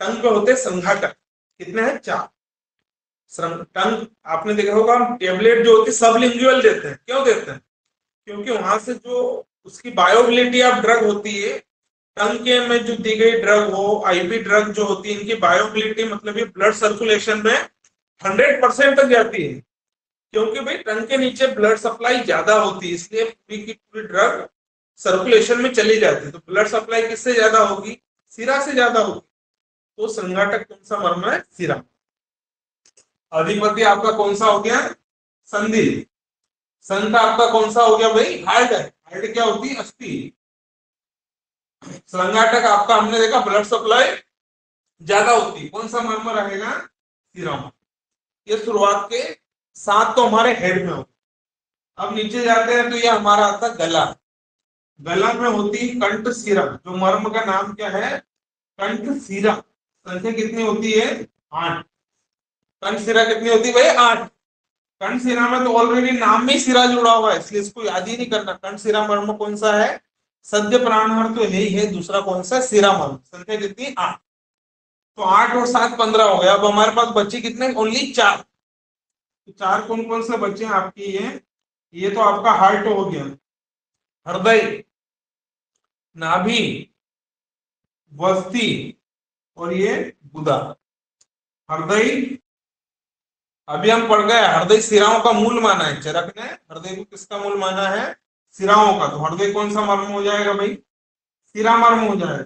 टंग पे होते संघाटक। कितने हैं? 4। टंग आपने देखा होगा, हम टेबलेट जो होती है सबलिंगुअल देते हैं। क्यों देते हैं? क्योंकि वहां से जो उसकी बायोबिलिटी ऑफ ड्रग होती है, टंग के में जो दी गई ड्रग हो, आईवी ड्रग जो होती है, इनकी बायोबिलिटी मतलब ये ब्लड सर्कुलेशन में 100% तक जाती है। क्योंकि भाई टंग के नीचे ब्लड सप्लाई ज्यादा होती है, इसलिए पूरी की पूरी ड्रग सर्कुलेशन में चली जाती है। तो ब्लड सप्लाई किससे ज्यादा होगी? सिरा से ज्यादा होगी। तो संघाटक कौन सा मर्म है? सिरा। अधिपति आपका कौन सा हो गया? संधि। संघ आपका कौन सा हो गया भाई? हार्ट है। हार्ट क्या होती है? अस्थि। संघाटक आपका हमने देखा ब्लड सप्लाई ज्यादा होती है, कौन सा मर्म रहेगा? सिरा। ये शुरुआत के 7 तो हमारे हेड में हो। अब नीचे जाते हैं तो ये हमारा आता गला। गला में होती कंठ सिरा, जो मर्म का नाम क्या है? कंठ सिरा। संख्या कितनी होती है? 8। कंठ सिरा कितनी होती है भाई? 8। कंठ सिरा में तो ऑलरेडी नाम में सिरा जुड़ा हुआ है, इसलिए इसको याद ही नहीं करना। कंठ सिरा मर्म कौन सा है? सद्य प्राणहर तो है ही है, दूसरा कौन सा? सिरा मर्म। संख्या कितनी? 8। तो 8 और 7 15 हो गया। अब हमारे पास बची कितने? ओनली 4। तो 4 कौन कौन से बचे हैं आपकी? ये तो आपका हार्ट हो गया, हृदय, नाभि, वस्ती और ये गुदा। हृदय अभी हम पढ़ गए, हृदय सिराओं का मूल माना है। चरक ने हृदय को किसका मूल माना है? सिराओं का। तो हृदय कौन सा मर्म हो जाएगा भाई? सिरा मर्म हो जाएगा।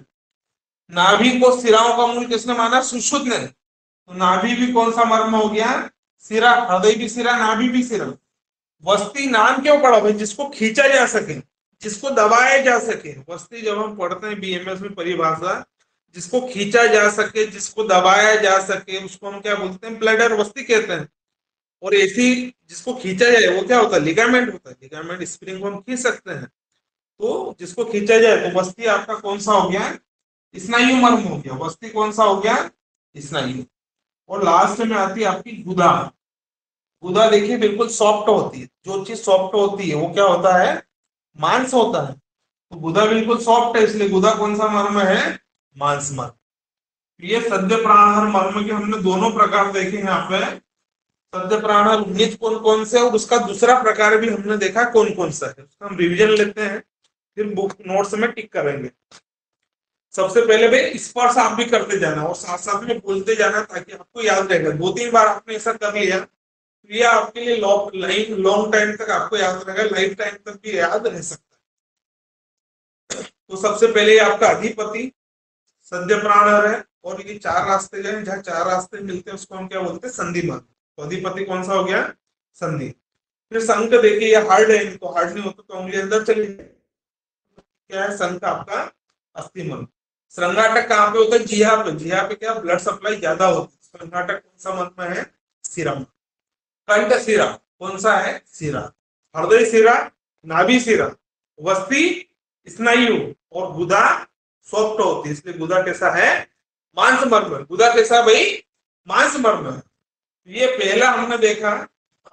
नाभि को सिराओं का मूल किसने माना? सुश्रुत ने। तो नाभि भी कौन सा मर्म हो गया? सिरा। हृदय भी सिरा, नाभि भी सिरा। वस्ती नाम क्यों पड़ा भाई? जिसको खींचा जा सके, जिसको दबाया जा सके। वस्ती जब हम पढ़ते हैं बीएमएस में परिभाषा, जिसको खींचा जा सके, जिसको दबाया जा सके, उसको हम क्या बोलते हैं? ब्लडर वस्ती कहते हैं। और ऐसी जिसको खींचा जाए वो क्या होता है? लिगामेंट होता है। लिगामेंट स्प्रिंग को हम खींच सकते हैं। तो जिसको खींचा जाए तो वस्ती आपका कौन सा हो गया? स्नायु मर्म हो गया। वस्ती कौन सा हो गया? स्नायु। और लास्ट में आती है आपकी गुदा। गुदा देखिए बिल्कुल सॉफ्ट होती है। जो चीज सॉफ्ट होती है वो क्या होता है? मांस होता है। तो गुदा बिल्कुल सॉफ्ट है, इसलिए गुदा कौन सा मर्म है? मांस मर्म। ये सद्य प्राणाहार मर्म के हमने दोनों प्रकार देखे हैं यहाँ पे। सद्य प्राणाहार 19 कौन कौन से, और उसका दूसरा प्रकार भी हमने देखा कौन कौन सा है। उसका हम रिवीजन लेते हैं, फिर बुक नोट्स में टिक करेंगे। सबसे पहले भाई स्पर्श आप भी करते जाना और साथ साथ में बोलते जाना, ताकि आपको याद रहेगा। 2-3 बार आपने ऐसा कर लिया तो ये आपके लिए लॉन्ग टाइम तक आपको याद रहेगा, लाइफ टाइम तक भी याद रह सकता है। तो सबसे पहले आपका अधिपति सद्य प्राणाहार है, और ये 4 रास्ते जो है, जहाँ 4 रास्ते मिलते हैं उसको हम क्या बोलते हैं? संधि मार्ग। तो अधिपति कौन सा हो गया? संधि। फिर संघ देखिए ये हार्ड है, तो हार्ड नहीं होता तो उंगली अंदर चली जाए। क्या है? संघ आपका अस्थि मर्म। संघाटक कहाँ पे होता है? जिहा पे। जिहा पे क्या? ब्लड सप्लाई ज्यादा होती है। संघाटक कौन सा मर्म है? सिरा। कंठ सिरा कौन सा है? सिरा। हृदय सिरा, नाभि सिरा, वस्ती स्नायु, और गुदा सॉफ्ट होती है, इसलिए गुदा कैसा है? मांस मर्म। गुदा कैसा भाई? मांस मर्म है। ये पहला हमने देखा।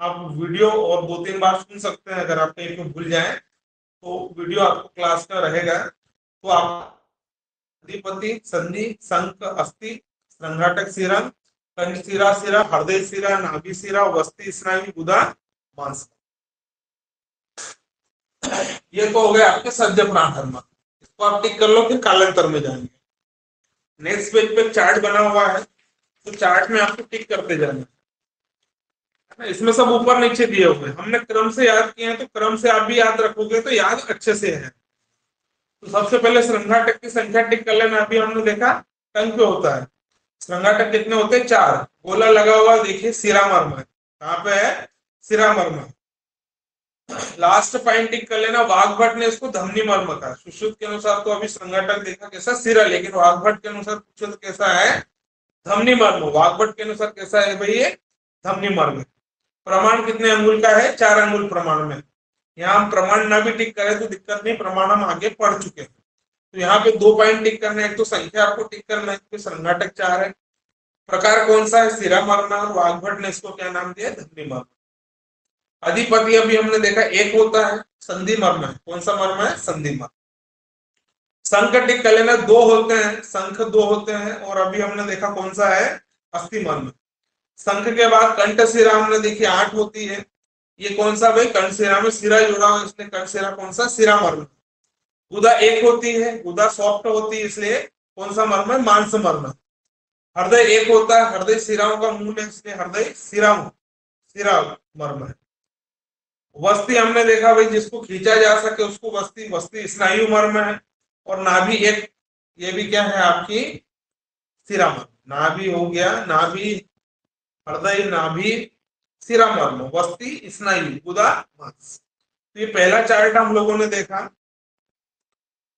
आप वीडियो और 2-3 बार सुन सकते हैं, अगर आप कहीं पे भूल जाए तो वीडियो आपको क्लास का रहेगा। तो आप अधिपति, संधि, संघ, अस्थि, संघाटक सिरा, कंठ सिरा, सिरा, हृदय सिरा, नाभि सिरा, वस्ती स्नायु, गुदा, मांस। ये तो हो गया आपके सद्य प्राणाहार। इसको आप टिक कर लो, फिर कालांतर में जाएंगे। नेक्स्ट पेज पे चार्ट बना हुआ है, तो चार्ट में आपको टिक करते जाना है। इसमें सब ऊपर नीचे दिए हुए हमने क्रम से याद किए हैं, तो क्रम से आप भी याद रखोगे तो याद अच्छे से है। तो सबसे पहले संघाटक की संख्या टिक कर लेना। अभी हमने देखा टंग पे होता है। संघाटक कितने होते हैं? 4। गोला लगा हुआ देखिए सिरा मर्म है। कहाँ पे है? सिरा मर्म। लास्ट पॉइंट टिक कर लेना। वाग्भट ने इसको धमनी मर्म कहा। सुश्रुत के अनुसार तो अभी संघाटक देखा कैसा? सिरा, लेकिन वाग्भट के अनुसार पूछो तो कैसा है? धमनी मर्म। वाग्भट के अनुसार कैसा है भाई? ये धमनी मर्म। प्रमाण कितने अंगुल का है? 4 अंगुल प्रमाण में। यहाँ हम प्रमाण ना भी टिक करें तो दिक्कत नहीं, प्रमाण हम आगे पढ़ चुके हैं। तो यहाँ पे 2 पॉइंट टिक करना है, एक तो संख्या आपको टिक करना है, तो संघाटक 4 है। प्रकार कौन सा है? सिरा मर्म। और वाग्भट ने इसको क्या नाम दिया? धमनी मर्म। अधिपति अभी हमने देखा एक होता है, संधि मर्म है। कौन सा मर्म है? संधि मर्म। संख टिक कर लेना, 2 होते हैं, संख 2 होते हैं। और अभी हमने देखा कौन सा है? अस्थि मर्म। संख के बाद कंठ सिरा हमने देखी 8 होती है। ये कौन सा भाई? कंठ सिरा में सिरा जुड़ा हुआ, इसलिए कंठ सिरा कौन सा? सिरा मर्म। गुदा 1 होती है, गुदा सॉफ्ट होती है, इसलिए कौन सा मर्म है? मांस मर्म। हृदय 1 होता है, हृदय सिराओं का मूल है, इसलिए हृदय सिरा मर्म है। वस्ती हमने देखा भाई, जिसको खींचा जा सके उसको वस्ती स्नायु मर्म है। और नाभि 1, ये भी क्या है? आपकी सिरा मर्म। नाभि हो गया, नाभि हृदय, नाभि सिरा मर्म, वस्ती स्नायु, गुदा मांस। तो ये पहला चार्ट हम लोगों ने देखा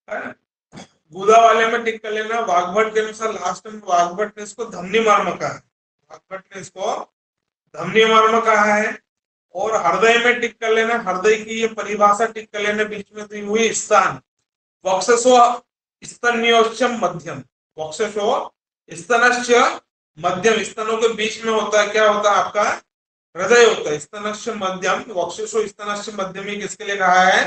है। गुदा वाले में टिक कर लेना। वाग्भट के अनुसार लास्ट में वाग्भट ने इसको धमनी मर्म कहा है। वाग्भट ने इसको धमनी मर्म कहा है। और हृदय में टिक कर लेना, हृदय की ये परिभाषा टिक कर लेना बीच में दी हुई स्थान। वक्षसो स्तन्योश्चम मध्यम, वक्षसो स्तनश्च मध्यम, स्तनों के बीच में होता है, क्या होता है? आपका हृदय होता है। स्तनश्च मध्यम, वक्षसो स्तनश्च मध्यम, ये किसके लिए कहा है?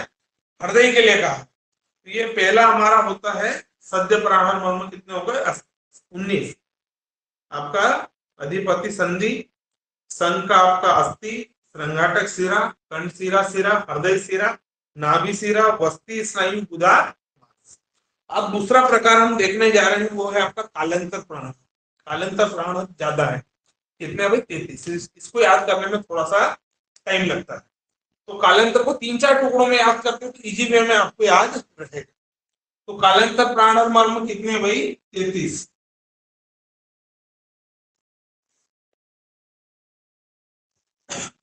हृदय के लिए कहा। तो ये पहला हमारा होता है सद्य प्राण मर्म। कितने हो गए? 19। आपका अधिपति संधि, संघ का आपका अस्थि, श्रृंगाटक सिरा, कंठ सिरा, हृदय सिरा, नाभि सिरा, वस्ती स्नायु, गुदा। अब दूसरा प्रकार हम देखने जा रहे हैं, वो है आपका कालांतर प्राण। कालांतर प्राण ज्यादा है। कितने भाई? 33। इसको याद करने में थोड़ा सा टाइम लगता है। तो कालांतर को 3-4 टुकड़ों में याद करते हो तो इजी वे में आपको याद रहेगा। तो कालांतर प्राण और मर्म कितने भाई? 33।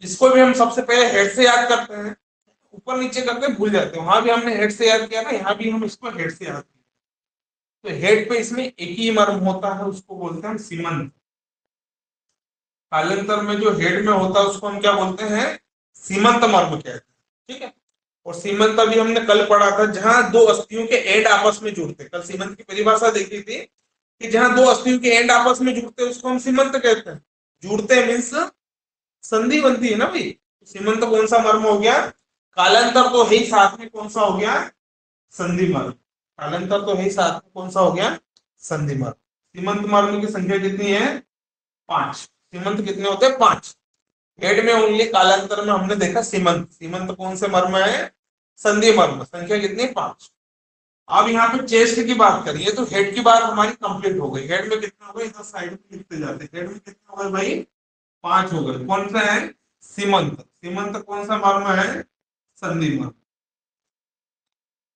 इसको भी हम सबसे पहले हेड से याद करते हैं, ऊपर नीचे करके भूल जाते हैं। वहां भी हमने हेड से याद किया ना, यहाँ भी हम इसको हेड से याद किया। तो हेड पे इसमें एक ही मर्म होता है, उसको बोलते हैं सीमंत। कालांतर में जो हेड में होता है उसको हम क्या बोलते हैं? सीमंत मर्म कहते हैं। ठीक है। और सीमंत अभी हमने कल पढ़ा था, जहां 2 अस्थियों के एंड आपस में जुड़ते। कल सीमंत की परिभाषा देखी थी कि जहां 2 अस्थियों के एंड आपस में जुड़ते उसको हम सीमंत कहते हैं। जुड़ते मीन्स संधि बनती है ना भाई। सीमंत कौन सा मर्म हो गया? कालांतर तो है ही, साथ में कौन सा हो गया? संधि मर्म। कालांतर तो है ही, साथ में कौन सा हो गया? संधि मर्म। सीमंत मर्म की संख्या कितनी है? 5। सीमंत कितने होते हैं? 5। हेड में ओनली, कालांतर में हमने देखा सीमंत। सीमंत कौन से मर्म है? संधि मर्म। संख्या कितनी? 5। अब यहाँ पे चेस्ट की बात करिए तो हेड की बात हमारी कंप्लीट हो गई। हेड में कितने हो गए? इधर साइड में लिखते जाते हैं। हेड में कितने हो गए भाई? 5 हो गए। कौन सा है? सीमंत। सीमंत कौन सा मर्म है? संधि मर्म।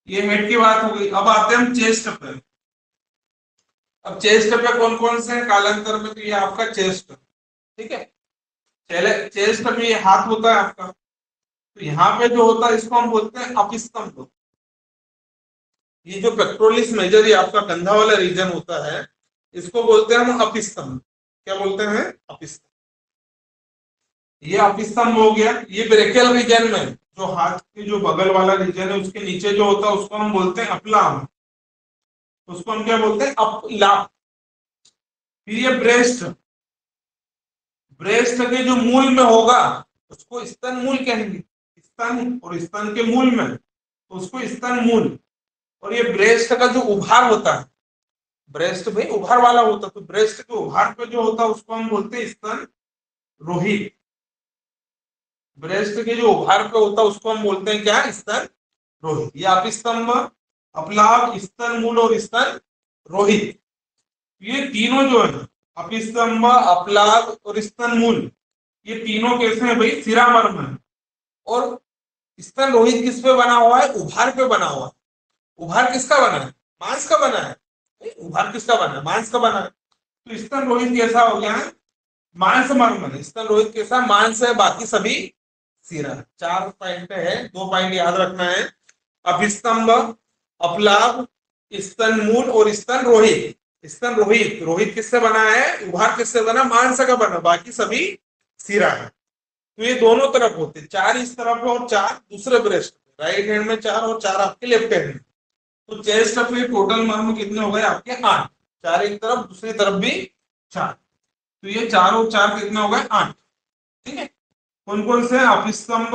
ये हेड की बात हो गई। अब आते हैं हम चेस्ट पे। अब चेस्ट पे कौन कौन से है कालांतर में? तो ये आपका चेस्ट, ठीक है। चले चेस्ट में ये हाथ होता है आपका। तो यहाँ पे जो होता है इसको हम बोलते हैं अपिस्तंभ। ये जो पेक्टोरलिस मेजर, ये आपका कंधा वाला रीजन होता है, इसको बोलते हैं हम अपिस्तंभ। क्या बोलते हैं? अपिस्तंभ। ये अपिस्तंभ हो गया। ये ब्रेकियल रीजन में जो हाथ के जो बगल वाला रीजन है उसके नीचे जो होता है उसको हम बोलते हैं अपलाम। उसको हम क्या बोलते हैं? अपलाम। फिर ये ब्रेस्ट, ब्रेस्ट के जो मूल में होगा उसको स्तन मूल कहेंगे। स्तन और स्तन के मूल में तो उसको स्तन मूल। और ये ब्रेस्ट का जो उभार होता है, ब्रेस्ट भाई उभार वाला होता है, तो ब्रेस्ट के उभार पे जो होता है उसको हम बोलते हैं स्तन रोहित। ब्रेस्ट के जो उभार पे होता है उसको हम बोलते हैं क्या? स्तन रोहित। ये अपिस्तंभ, अपलाभ, स्तन मूल और स्तन रोहित, ये तीनों जो है अपिस्तंभ, अपलाभ और स्तन मूल, ये तीनों कैसे हैं भाई? सिरा मर्म है। और स्तन रोहित किस पे बना हुआ है? उभार पे बना हुआ है। उभार किसका बना है? मांस का बना है। उभार किसका बना है? मांस का बना है। तो स्तन रोहित कैसा हो गया है? मांस मर्म है। स्तन रोहित कैसा? मांस है, बाकी सभी सिरा। 4 पॉइंट है, 2 पॉइंट याद रखना है। अभिस्तंभ, अपलाभ, स्तन मूल और स्तन रोहित। स्तन रोहित, रोहित किससे बना है? उभार किससे बना? मांस का बना, बाकी सभी सिरा है। तो ये दोनों तरफ होते हैं, 4 इस तरफ है और 4 दूसरे ब्रेस्ट पे, राइट हैंड में 4 और 4 आपके लेफ्ट हैंड में। तो चेस्ट पे टोटल मर्म कितने हो गए आपके 8, 4 एक तरफ दूसरी तरफ भी 4, तो ये 4 और 4 कितने हो गए 8। ठीक है, कौन कौन से अपस्तंभ,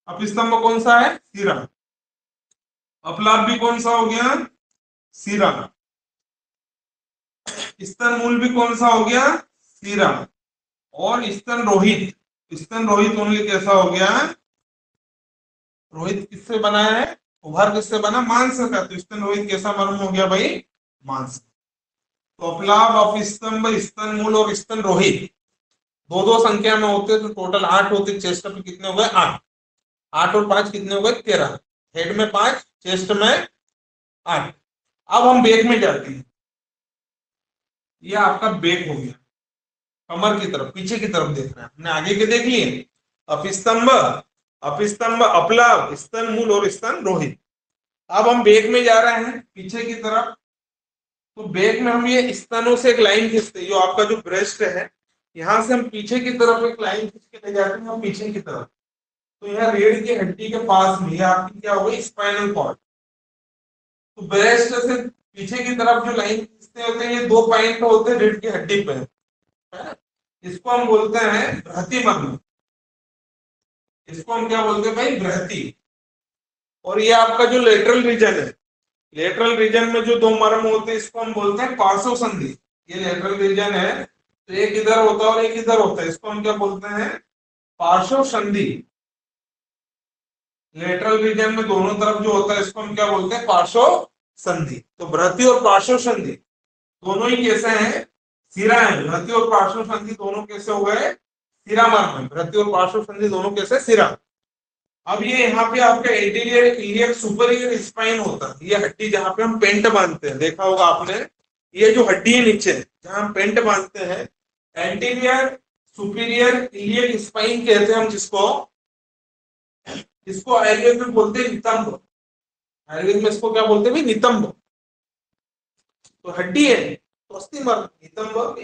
अपस्तंभ कौन सा है सिरा, अपलाप भी कौन सा हो गया सिरा, स्तन मूल भी कौन सा हो गया सिरा, और स्तन रोहित, स्तन रोहित ओनली कैसा हो गया, रोहित किससे बना है, उभर किससे बना मांस का, तो स्तन रोहित कैसा मर्म हो गया भाई मांस। तो अपलाप, अपस्तंभ, स्तन मूल और स्तन रोहित दो दो संख्या में होते तो टोटल 8 होते, चेस्ट पे कितने हो गए 8, 8 और 5 कितने हो गए 13, हेड में 5 चेस्ट में 8। अब हम बैक में जाते हैं, ये आपका बैक हो गया, कमर की तरफ पीछे की तरफ देख रहे हैं, हमने आगे के देख लिए अपस्तंभ, अपस्तंभ, अपलाव, स्तन मूल और स्तन रोहित। अब हम बैक में जा रहे हैं पीछे की तरफ, तो बैक में हम ये स्तनों से एक लाइन खींचते हैं, जो आपका जो ब्रेस्ट है यहां से हम पीछे की तरफ एक लाइन खींच के ले जाते हैं, हम पीछे की तरफ, तो यहाँ रीढ़ की हड्डी के पास में आपकी क्या हो गई स्पाइनल कॉर्ड। तो ब्रेस्ट से पीछे की तरफ जो लाइन खींचते होते हैं ये 2 पॉइंट होते हैं रीढ़ की हड्डी पे, है ना, इसको हम बोलते हैं बृहति मर्म, इसको हम क्या बोलते हैं भाई बृहति। और ये आपका जो लेटरल रीजन है, लेटरल रीजन में जो 2 मर्म होते हैं इसको हम बोलते हैं पार्श्व संधि। ये लेटरल रीजन है तो एक इधर होता है और एक इधर होता है, इसको हम क्या बोलते हैं पार्श्व संधि। लेटरल रीजन में दोनों तरफ जो होता है इसको हम क्या बोलते हैं पार्श्व संधि। तो बृहति और पार्श्व संधि दोनों ही कैसे हैं सिरा है, बृहति और पार्श्व संधि दोनों कैसे हो गए सिरा मर्म है, बृहति और पार्श्व संधि दोनों कैसे सिरा। अब ये यहाँ पे आपका एंटीरियर इलियक सुपीरियर स्पाइन होता है, ये हड्डी जहां पे हम पेंट बांधते हैं, देखा होगा आपने, ये जो हड्डी है नीचे जहां हम पेंट बांधते हैं, एंटीरियर सुपीरियर इलियक स्पाइन कहते हैं हम जिसको, इसको आयुर्वेद में बोलते हैं नितंब, आयुर्वेद में इसको क्या बोलते हैं भाई नितंब। तो हड्डी है तो अस्थि मर्म, नितंब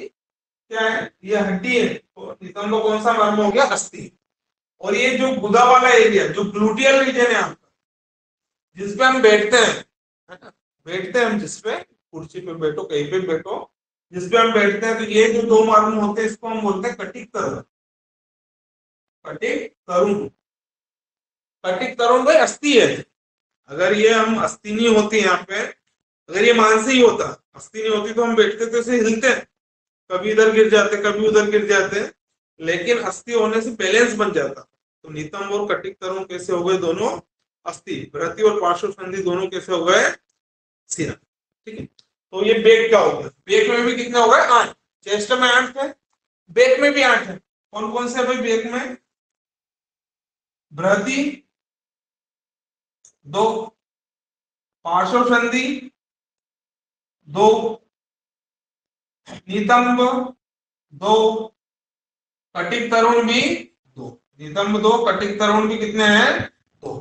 क्या है ये हड्डी है, तो नितंब कौन सा मर्म हो गया अस्थि। और ये जो गुदा वाला एरिया जो ग्लूटियल रीजन है आपका, जिसपे हम बैठते हैं, है ना, बैठते हैं हम जिसपे कुर्सी पे बैठो कहीं पे बैठो जिसपे हम बैठते हैं, तो ये जो 2 मर्म होते हैं इसको हम बोलते हैं कटिक तरुण, कटिक तरुण, कटिक तरुण भाई अस्थि है। अगर ये हम अस्थि नहीं होती यहाँ पे, अगर ये मांस ही होता अस्थि नहीं होती तो हम बैठते तो इसे हिलते हैं, कभी इधर गिर जाते कभी उधर गिर जाते, लेकिन अस्थि होने से बैलेंस बन जाता। तो नितंब और कटिक तरुण कैसे हो गए दोनों अस्थि, बृहति और पार्श्व संधि दोनों कैसे हो गए सिरा। ठीक है, तो ये बैक क्या हो गया, बैक में भी कितने हो गए 8, चेस्ट में 8 है, बैक में भी 8 है। कौन कौन से भाई बैक में, बृहति 2, पार्श्व संधि 2, नितंब 2, कटिक तरुण भी 2, नितंब 2 कटिक तरुण भी कितने हैं 2।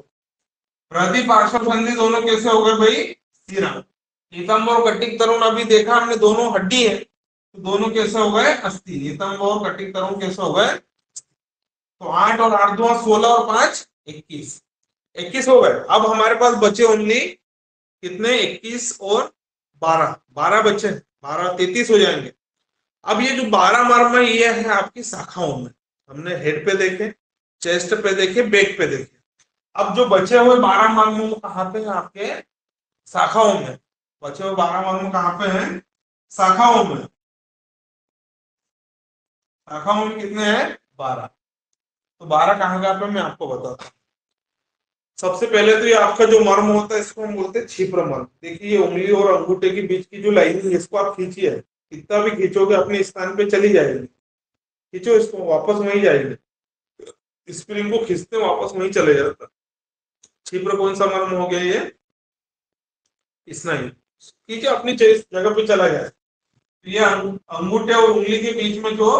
बृहति पार्श्व संधि दोनों कैसे हो गए भाई सिरा, नितंब और कटिक तरुण अभी देखा हमने दोनों हड्डी है, तो दोनों कैसे हो गए अस्थि, नितंब और कटिक तरुण कैसे हो गए, तो 8 और 8 2 16 और 5 21, 21 हो गए। अब हमारे पास बचे ओनली कितने 21 और 12, 12 बचे, 12 33 हो जाएंगे। अब ये जो 12 मर्म है ये है आपकी शाखाओं में, हमने हेड पे देखे, चेस्ट पे देखे, बैक पे देखे। अब जो बचे हुए 12 मर्म कहाँ पे हैं आपके शाखाओं में, बचे हुए 12 मर्म कहाँ पे हैं शाखाओं में, शाखाओं में कितने हैं 12। तो 12 कहाँ कहाँ पे मैं आपको बताता हूँ। सबसे पहले तो ये आपका जो मर्म होता है इसको हम बोलते हैं क्षिप्र मर्म। देखिए ये उंगली और अंगूठे के बीच की जो लाइन है इसको आप खींचिए, कितना भी खींचोगे अपने स्थान पे चली जाएगी, खींचो इसको वापस वहीं जाएगी, स्प्रिंग को खींचते वापस वहीं चले जाता। क्षिप्र कौन सा मर्म हो गया ये स्नायु, खींचे अपनी जगह पे चला जाए। ये अंगूठे और उंगली के बीच में जो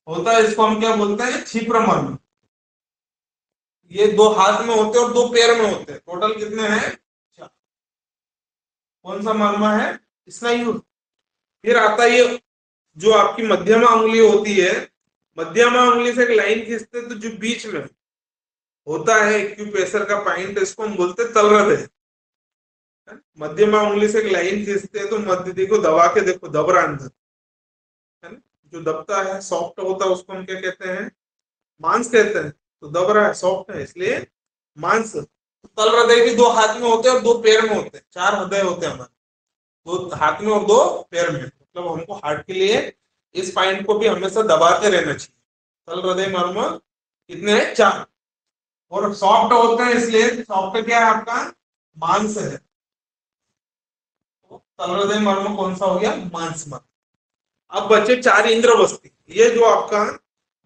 होता है इसको हम क्या बोलते हैं क्षिप्र मर्म। ये 2 हाथ में होते हैं और 2 पैर में होते हैं, टोटल कितने हैं 4। कौन सा मर्म है स्नायु। फिर आता है ये जो आपकी मध्यमा उंगली होती है, मध्यमा उंगली से एक लाइन खींचते तो जो बीच में होता है एक्यूप्रेशर का पॉइंट, इसको हम बोलते हैं तल हृदय। मध्यमा उंगली से एक लाइन खींचते हैं तो मध्य देखो, दबा के देखो, दब रहा अंदर, है ना। जो दबता है, सॉफ्ट होता है, उसको हम क्या कहते हैं? मांस कहते हैं। तो दब रहा है, सॉफ्ट है, इसलिए मांस। तल हृदय भी दो हाथ में होते हैं और दो पैर में होते हैं, चार हृदय होते हैं हमारे, दो हाथ में और दो पैर में। मतलब हमको हार्ट के लिए इस पॉइंट को भी हमेशा दबाते रहना चाहिए। तल हृदय मर्म कितने हैं? चार। और सॉफ्ट होते हैं, इसलिए सॉफ्ट क्या है आपका? मांस है। तो तल हृदय मर्म कौन सा हो गया? मांस मर्म। अब बचे चार इंद्रवस्ती। ये जो आपका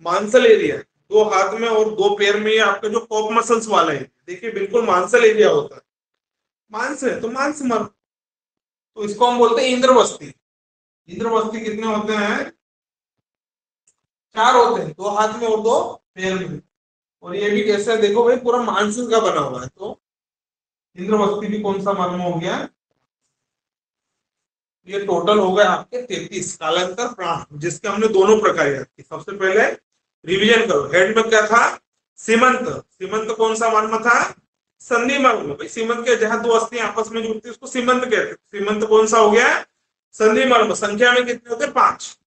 मांसल एरिया है, दो हाथ में और दो पैर में, ये आपका जो कॉप मसल्स वाला है, देखिए बिल्कुल मांसल एरिया होता है, मांस है तो मांस मर्म। तो इसको हम बोलते हैं इंद्रवस्ती। इंद्रवस्ती कितने होते हैं? चार होते हैं, दो हाथ में और दो पैर में। और ये भी कैसे है? देखो भाई, पूरा मांस का बना हुआ है, तो इंद्रवस्ती भी कौन सा मर्म हो गया? ये टोटल हो गए आपके 33 कालांतर प्राण, जिसके हमने दोनों प्रकार याद किए। सबसे पहले रिवीजन करो, हेड में क्या था? सीमंत। सीमंत कौन सा मर्म था? संधि मर्म। भाई सीमंत के जहां दो अस्थियां आपस में जुड़ती है उसको सीमंत कहते हैं। सीमंत कौन सा हो गया? संधि मर्म। संख्या में कितने होते? 5।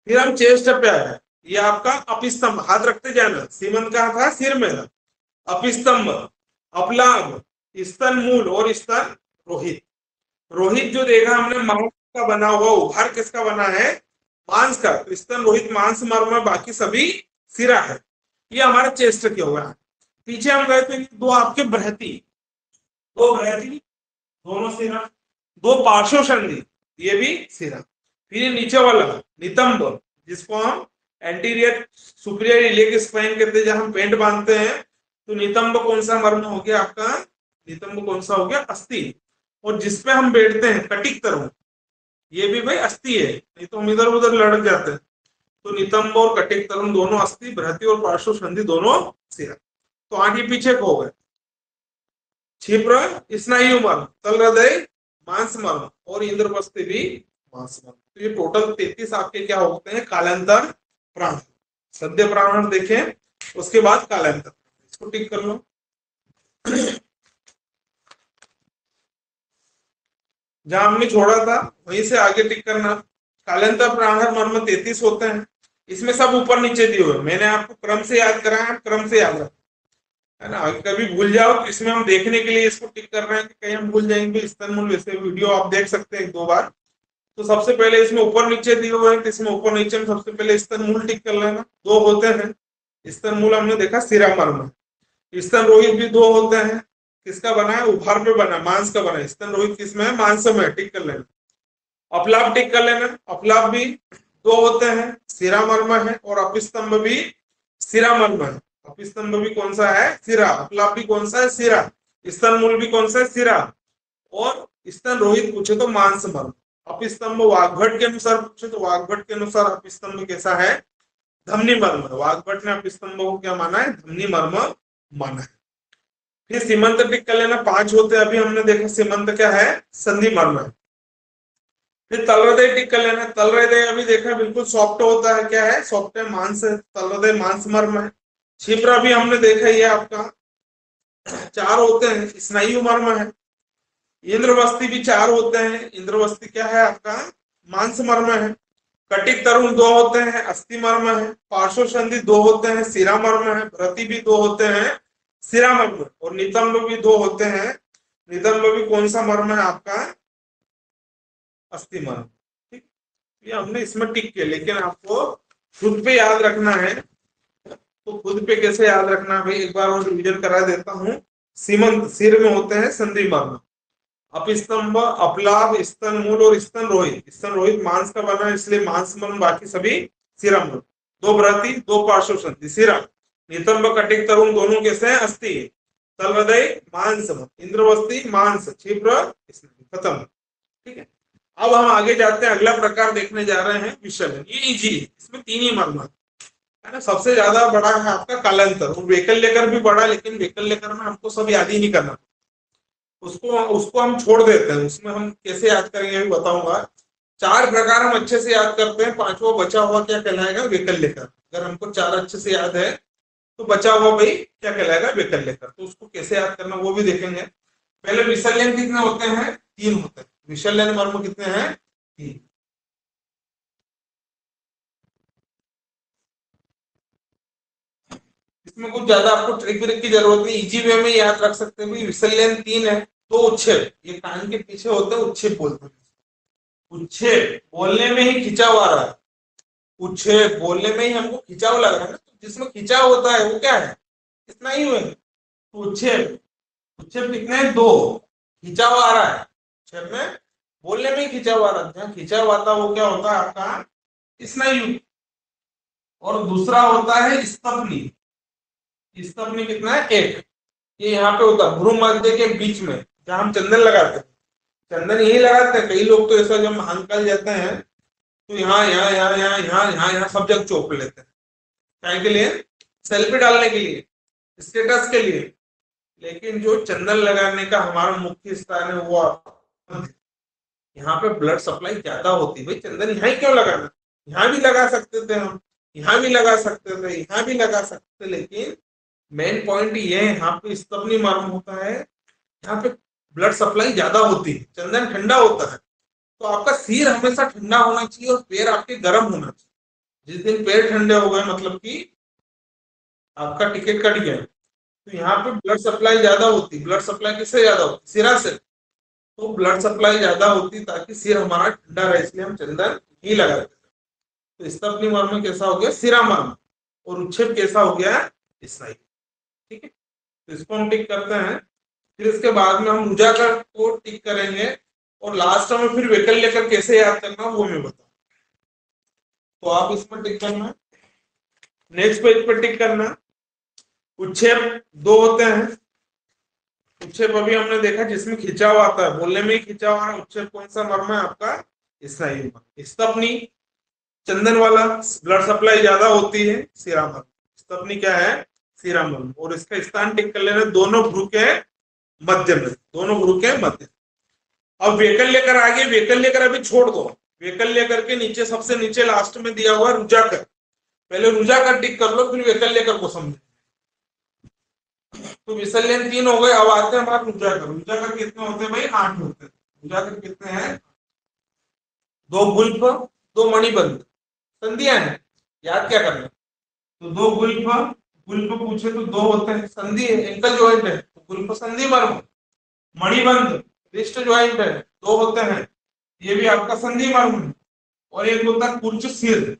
फिर हम चेस्ट पे आए, ये आपका अपिस्तंभ, हाथ रखते जाना। सीमंत कहाँ था? सिर में था। अपिस्तंभ, अपलाभ, स्तन मूल और स्तन रोहित। रोहित जो देखा हमने, मांस का बना हुआ, उभार किसका बना है? मांस का। तो स्तन रोहित मांस मर्म है, बाकी सभी सिरा है। ये हमारा चेस्ट के हो गया। पीछे हम गए थे, दो आपके बृहति, दो बृहति, दोनों सिरा, दो पार्श्व संधि, ये भी सिरा। फिर ये नीचे वाला नितंब, जिसको हम एंटीरियर सुपीरियर इलियक स्पाइन कहते हैं, जहां हम पेंट बांधते हैं। तो नितंब कौन सा मर्म हो गया आपका? नितंब कौन सा हो गया? अस्थि। और जिसपे हम बैठते हैं कटिक तरुण, ये भी भाई अस्थि है, नहीं तो हम इधर उधर लड़क जाते हैं। तो नितंब और कटिक तरुण दोनों अस्थि, बृहति और पार्श्व संधि दोनों सिरा। तो आगे पीछे को हो गए। क्षिप्र स्नायु मर्म, तल हृदय मांस मर्म और इंद्रवस्ती भी मांस मर्म। तो ये टोटल 33 आपके क्या होते हैं? कालांतर प्राण। सद्य प्राण देखें, उसके बाद कालांतर, इसको टिक कर लो। जहां हमने छोड़ा था वहीं से आगे टिक करना। कालांतर प्राण मर्म 33 होते हैं। इसमें सब ऊपर नीचे दिए हुए, मैंने आपको क्रम से याद कराया, क्रम से याद रखो, है ना। कभी भूल जाओ तो इसमें हम देखने के लिए इसको टिक कर रहे हैं कि कहीं हम भूल जाएंगे। स्तन मूल वैसे वीडियो आप देख सकते हैं 1-2 बार। तो सबसे पहले इसमें ऊपर नीचे दिए हुए हैं, तो इसमें ऊपर नीचे में सबसे पहले स्तन मूल टिक कर लेना। दो होते हैं स्तन मूल, हमने देखा सिरा मर्म। स्तन रोहित भी दो होते हैं। किसका बना है? उभार पे बना, मांस का बना है। स्तन रोहित किसमें है? मांस में, टिक कर लेना। अपलाप टिक कर लेना, अपलाप भी दो होते हैं, सिरा मर्म है। और अपिस्तंभ भी सिरा मर्म है। अपिस्तंभ भी कौन सा है? सिरा। अपलाप भी कौन सा है? सिरा। स्तन मूल भी कौन सा है? सिरा। और स्तन रोहित पूछे तो मांस मर्म। अपिस्तंभ वाग्भट के अनुसार पूछे तो वाग्भट के अनुसार अपिस्तंभ कैसा है? धमनी मर्म। वाग्भट ने अपिस्तंभ को क्या माना है? धमनी मर्म माना है। फिर सीमंत टिक कर लेना, 5 होते हैं। अभी हमने देखा सीमंत क्या है? संधि मर्म है। फिर तल हृदय टिक कर लेना। तल हृदय अभी देखा बिल्कुल सॉफ्ट होता है, क्या है? सॉफ्ट है, मांस है। तल हृदय मांस मर्म है। क्षिप्र भी हमने देखा, ये आपका 4 होते हैं, स्नायु मर्म है। इंद्रवस्ती भी 4 होते हैं। इंद्रवस्ती क्या है आपका? मांस मर्म है। कटिक तरुण 2 होते हैं, अस्थि मर्म है। पार्श्व संधि 2 होते हैं, सिरा मर्म है। भ्रति भी 2 होते हैं, सिरा मर्म। और नितंब भी 2 होते हैं। नितंब भी कौन सा मर्म है आपका? अस्थि मर्म। ठीक, ये हमने इसमें टिक किया, लेकिन आपको खुद पे याद रखना है। तो खुद पे कैसे याद रखना है भाई, एक बार और रिवीजन करा देता हूँ। सीमंत सिर में होते हैं, संधि मर्म। अपिस्तंभ, अपलाभ, स्तन मूल और स्तन रोहित। स्तन रोहित मांस का बना है, इसलिए मांस मर्म, बाकी सभी सिरा मर्म। दो भ्रति, दो पार्श्व संधि, सिरा। नितंब कटिक तरुण दोनों कैसे हैं? अस्थि। तल हृदय मांस, इंद्रवस्ती मांस, क्षिप्र खत्म। ठीक है, अब हम आगे जाते हैं, अगला प्रकार देखने जा रहे हैं विशलन। ये इजी है, इसमें 3 ही मर्म है ना। सबसे ज्यादा बड़ा है आपका कालांतर, और वैकल्यकर भी बड़ा, लेकिन वैकल्यकर में हमको सब याद ही नहीं करना, उसको उसको हम छोड़ देते हैं। उसमें हम कैसे याद करेंगे अभी बताऊंगा। चार प्रकार हम अच्छे से याद करते हैं, पांचवा बचा हुआ क्या कहलाएगा? वैकल्य कर। अगर हमको चार अच्छे से याद है तो बचा हुआ भाई क्या कहलाएगा? वैकल्य कर। तो उसको कैसे याद करना वो भी देखेंगे। पहले विसर्जन कितने होते हैं? तीन होते हैं। विसर्जन मर्म कितने हैं? तीन। इसमें कुछ ज्यादा आपको ट्रिक व्रिक की जरूरत नहीं, इजी वे में याद रख सकते हैं। विसर्जन तीन है। तो उच्छेद, ये कान के पीछे होते हैं, उच्छेद बोलते हैं। उच्छेद बोलने में ही खिंचाव आ रहा है, उच्छेद बोलने में ही हमको खिंचाव लग रहा है ना, तो जिसमें खिंचाव होता है वो क्या है? इतना ही हुए। तो उच्छेद, उच्छेद कितने हैं? दो। खिंचाव आ रहा है उच्छेद में, बोलने में ही खिंचाव आ रहा है। जहाँ खिंचाव आता है वो क्या होता है आपका? स्नायु। और दूसरा होता है स्तपनी। स्तपनी कितना है? एक। ये यहाँ पे होता है भ्रू मध्य के बीच में, जहां हम चंदन लगाते हैं। चंदन यही लगाते हैं। कई लोग तो ऐसा जब महाकाल जाते हैं तो यहाँ यहाँ यहाँ यहाँ यहाँ यहाँ यहाँ सब जगह चौप लेते हैं। क्या के लिए? सेल्फी डालने के लिए, स्टेटस के लिए। लेकिन जो चंदन लगाने का हमारा मुख्य स्थान है वो यहाँ पे ब्लड सप्लाई ज्यादा होती है। भाई चंदन यहाँ ही क्यों लगाना? यहाँ भी लगा सकते थे हम, यहाँ भी लगा सकते थे, यहाँ भी लगा सकते थे, लेकिन मेन पॉइंट ये है यहाँ पे स्तपनी मर्म होता है। यहाँ पे ब्लड सप्लाई ज्यादा होती है, चंदन ठंडा होता है। तो आपका सिर हमेशा ठंडा होना चाहिए और पैर आपके गर्म होना चाहिए। जिस दिन पैर ठंडे हो गए मतलब कि आपका टिकट कट गया। तो यहाँ पे ब्लड सप्लाई ज्यादा होती। ब्लड सप्लाई किससे ज्यादा होती? सिरा से। तो ब्लड सप्लाई ज्यादा होती ताकि सिर हमारा ठंडा रहे, इसलिए हम चंदन ही लगाते थे। तो स्तपनी मर्म कैसा हो गया? सिरा मर्म। और उच्छेद कैसा हो गया? स्नायु। ठीक है, तो इसको हम टिक करते हैं। फिर इसके बाद में हम रुजाकर को टिक करेंगे और लास्ट में फिर वैकल्य कर कैसे याद करना वो मैं बताऊं। तो आप इसमें टिक करना, नेक्स्ट पेज पर टिक करना। उच्छेद दो होते हैं। उच्छेद अभी हमने देखा जिसमें खिंचाव आता है, बोलने में ही खिंचाव आ रहा है। उच्छेद कौन सा मर्म है आपका? स्नायु मर्म। स्तपनी चंदन वाला, ब्लड सप्लाई ज्यादा होती है, सिरा मर्म। स्तपनी क्या है? सिरा मर्म। और इसका स्थान टिक कर लेना दोनों भ्रू के मध्य में, दोनों भ्रू के मध्य। अब वैकल्य कर आगे, वैकल्य कर अभी छोड़ दो। वैकल्य कर के नीचे सबसे नीचे लास्ट में दिया हुआ रुजाकर, पहले रुजाकर टिक कर लो, फिर वैकल्य कर को समझो। तो विसर्जन तीन हो गए। अब आते हैं हमारे रुजाकर। रुजाकर कितने होते हैं भाई? 8 होते हैं। रुजाकर कितने हैं? दो गुल्फ, दो मणिबंध, संधियां हैं। याद क्या करना? तो दो गुल्फ, गुल्फ पूछे तो दो होते हैं। संधि एंकल ज्वाइंट है तो गुल्फ संधि मर्म। मणिबंध रिस्ट ज्वाइंट है, दो होते हैं, ये भी आपका संधि मर्म है। और एक होता है कुर्च सिर।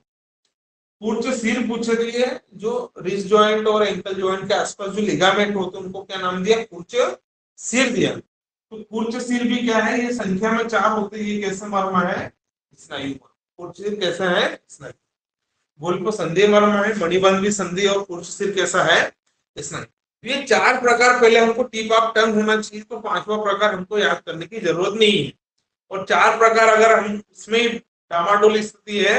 कुर्च सिर पूछे दिए, जो रिस्ट ज्वाइंट और एंकल ज्वाइंट के आसपास जो लिगामेंट होते हैं उनको क्या नाम दिया? कुर्च सिर दिया। तो कुर्च सिर भी क्या है? ये संख्या में 4 होते हैं। ये कैसे मर्म है? स्नायु मर्म। कुर्च सिर कैसा है? स्नायु। गुल्फ संधि मर्म है, मणिबंध भी संधि, और कुर्च सिर कैसा है? स्नायु। ये 4 प्रकार पहले हमको टिप ऑफ टंग होना चाहिए। तो 5वां प्रकार हमको याद करने की जरूरत नहीं है। और 4 प्रकार अगर हम इसमें डामाडोल स्थिति है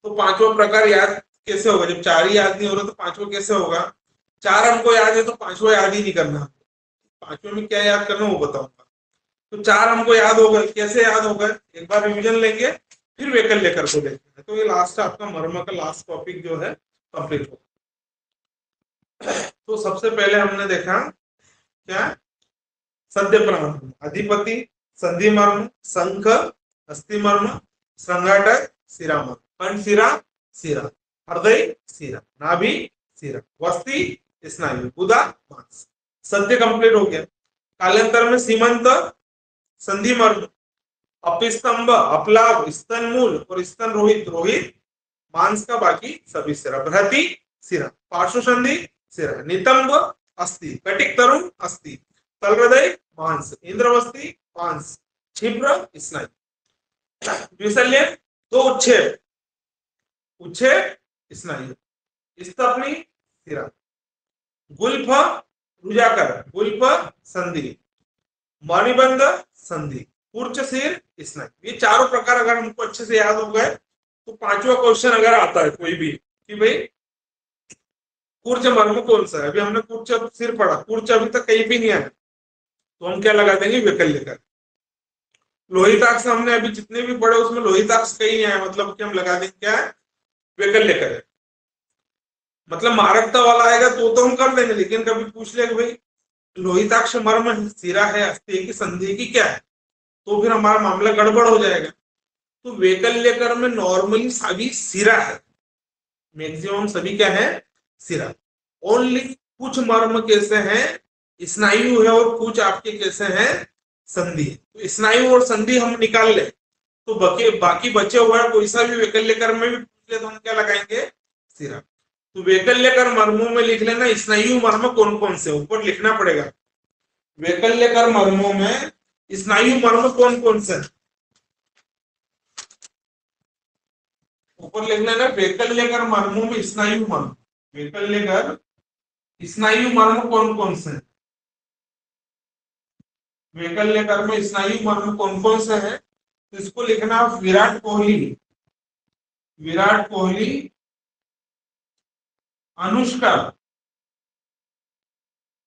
तो 5वां प्रकार याद कैसे होगा? जब 4 ही याद नहीं हो रहा तो 5वां कैसे होगा? 4 हमको याद है तो 5वां याद ही नहीं करना। 5वें में क्या याद करना वो बताऊंगा। तो 4 हमको याद हो गए, कैसे याद हो गए? एक बार रिविजन लेंगे, फिर वैकल्य कर को देखेंगे। तो ये लास्ट आपका मर्म का लास्ट टॉपिक जो है कंप्लीट होगा। तो सबसे पहले हमने देखा क्या? सद्य प्राण, अधिपति, संधि मर्म, शंख, अस्थि मर्म, श्रृंगाटक, सिरा मर्म, कंठ सिरा, सिरा, हृदय सिरा, नाभि सिरा, वस्ती स्नायु, गुदा मांस। सद्य कंप्लीट हो गया। कालांतर में सीमंत, संधि मर्म, अपिस्तंभ, अपलाभ, स्तन मूल और स्तन रोहित, रोहित मांस का बाकी सभी सिरा, बृहति सिरा, पार्श्व संधि सिरा, नितंब अस्थि, कटिक तरुण अस्थि, तल हृदय मांस, इंद्रवस्ती मांस, क्षिप्र स्नायु। विसल्यन दो उच्छेद, उच्छेद स्नायु, स्तपनी सिरा, गुल्फ रुजाकर, गुल्फ संधि, मणिबंध संधि, कुर्च सिर स्नायु। ये चारों प्रकार अगर हमको अच्छे से याद हो गए तो 5वां क्वेश्चन अगर आता है कोई भी कि भाई कुर्च मर्म कौन सा है, अभी हमने कुर्च सिर पढ़ा, कुर्च अभी तक कहीं भी नहीं आया, तो हम क्या लगा देंगे? वैकल्य कर। लोहिताक्ष हमने अभी जितने भी पढ़े उसमें लोहिताक्ष कहीं है, मतलब कि हम लगा देंगे क्या है, वैकल्य कर, मतलब मारकता वाला आएगा तो हम कर देंगे, लेकिन कभी पूछ ले भाई लोहिताक्ष मर्म सिरा है, अस्थि है कि संधि की, क्या है, तो फिर हमारा मामला गड़बड़ हो जाएगा। तो वैकल्य कर में नॉर्मली सभी सिरा है, मैक्सिमम सभी क्या है, सिरा। ओनली कुछ मर्म कैसे हैं, स्नायु है, और कुछ आपके कैसे हैं, संधि। तो स्नायु और संधि हम निकाल ले तो बाकी बचे हुआ है, कोई सा भी वैकल्य कर में भी पूछ ले तो हम क्या लगाएंगे, सिरा। तो वैकल्य कर मर्मों में लिख लेना स्नायु मर्म कौन कौन से, ऊपर लिखना पड़ेगा। वैकल्य कर मर्मों में स्नायु मर्म कौन कौन से, ऊपर लिख लेना वैकल्य कर मर्मों में स्नायु मर्म, वैकल्य कर स्नायु मर्म कौन कौन से, वैकल्य कर में स्नायु मर्म कौन कौन से हैं, तो इसको लिखना विराट कोहली, विराट कोहली, अनुष्का,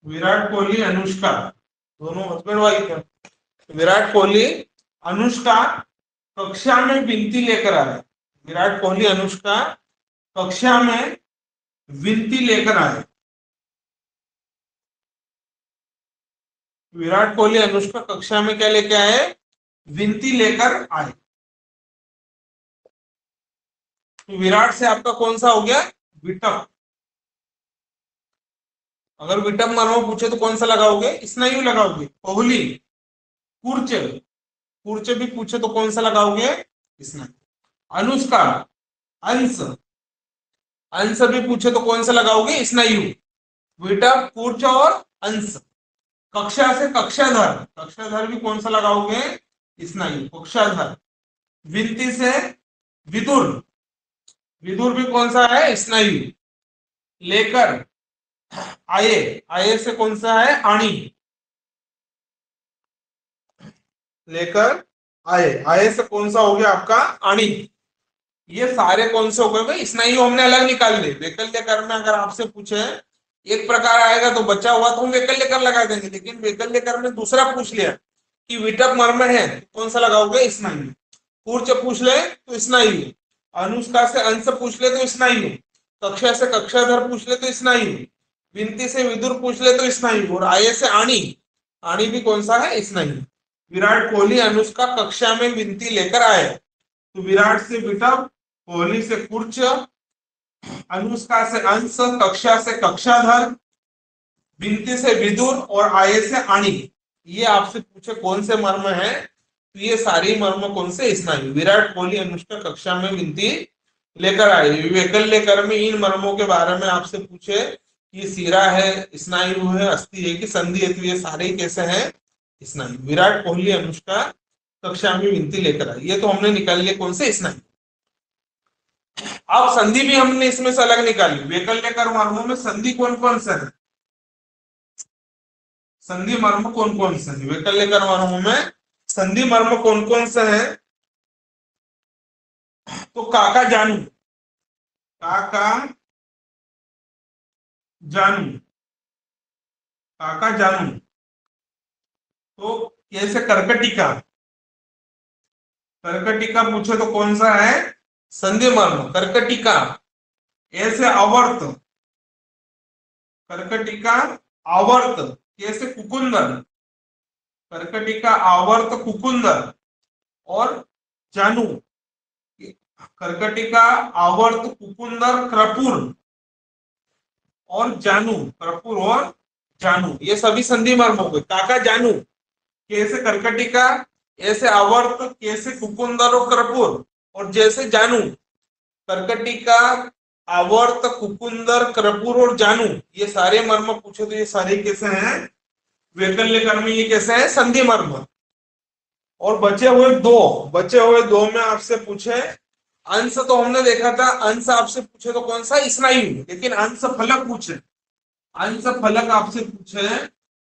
विराट कोहली अनुष्का, दोनों हस्बैंड वाइफ है। विराट कोहली अनुष्का कक्षा में विनती लेकर आए, विराट कोहली अनुष्का कक्षा में विनती लेकर आए, विराट कोहली अनुष्का कक्षा में क्या लेके आए, विनती लेकर आए। तो विराट से आपका कौन सा हो गया, विटप। अगर विटप मर्म पूछे तो कौन सा लगाओगे, स्नायु लगाओगे। कोहली कूर्च, कूर्च भी पूछे तो कौन सा लगाओगे, स्नायु। अनुष्का अंश, अंश भी पूछे तो कौन सा लगाओगे, स्नायु। विटप कूर्च और अंश। कक्षा से कक्षाधर, कक्षाधर भी कौन सा लगाओगे, स्नायु, कक्षाधर। विनती से विदुर, विदुर भी कौन सा है, स्नायु। लेकर आए, आए से कौन सा है, आणी, लेकर आए, आए से कौन सा हो गया आपका, आणी। ये सारे कौन से हो गए भाई, स्नायु हमने अलग निकाल ली। वैकल्य कर में अगर आपसे पूछे एक प्रकार आएगा तो बचा हुआ तो हम वैकल्य कर लगा देंगे, लेकिन वैकल्य कर में दूसरा पूछ लिया कि विटप मर्म है तो कौन सा लगाओगे, स्नायु। कूर्च पूछ ले तो स्नायु, अनुष्का से अंश पूछ ले तो स्नायु, कक्षा से कक्षाधर पूछ ले तो स्नायु, विनती से विदुर पूछ ले तो स्नायु, और आये से आणी, आणी भी कौन सा है, स्नायु। विराट कोहली अनुष्का कक्षा में विनती लेकर आए, तो विराट से विटप, कोहली से कूर्च, अनुष्का से अंश, कक्षा से कक्षाधर, विनती से विदुर और आये से आणी। ये आपसे पूछे कौन से मर्म है, तो ये सारी मर्म कौन से, स्नायु। विराट कोहली अनुष्का कक्षा में विनती लेकर आए। वैकल्य कर में इन मर्मों के बारे में आपसे पूछे कि सिरा है, स्नायु है, अस्थि है कि संधि है, तो ये सारे कैसे हैं, स्नायु। विराट कोहली अनुष्का कक्षा में विनती लेकर आए, ये तो हमने निकाल लिया कौन से, स्नायु। अब संधि भी हमने इसमें से अलग निकाली। वैकल्य कर मर्मों में संधि कौन कौन सा है, संधि मर्म कौन कौन से है, वैकल्य कर मर्मों में संधि मर्म कौन कौन से है, तो काका जानू, काका जानू, काका जानू। तो कैसे कर्कटिका, कर्कटिका पूछे तो कौन सा है, संधि मर्म, कर्कटिका। ऐसे आवर्त, कर्कटिका आवर्त, कैसे कुकुंदर, कर्कटिका आवर्त कुकुंदर। और जानू, कर्कटिका आवर्त कुकुंदर क्रपुर, और जानू, क्रपुर और जानू, ये सभी संधि मर्म हो गए। काका जानू कैसे कर्कटिका, ऐसे आवर्त, कैसे कुकुंदर और क्रपुर, और जैसे जानू, कर्कटिका आवर्त कुकुंदर क्रपुर और जानू, ये सारे मर्म पूछे तो ये सारे कैसे हैं, वैकल्य कर में ये कैसे है, संधि मर्म। और बचे हुए दो में आपसे पूछे अंश, तो हमने देखा था अंश आपसे पूछे तो कौन सा, स्नायु। लेकिन अंश फलक पूछे, अंश फलक आपसे पूछे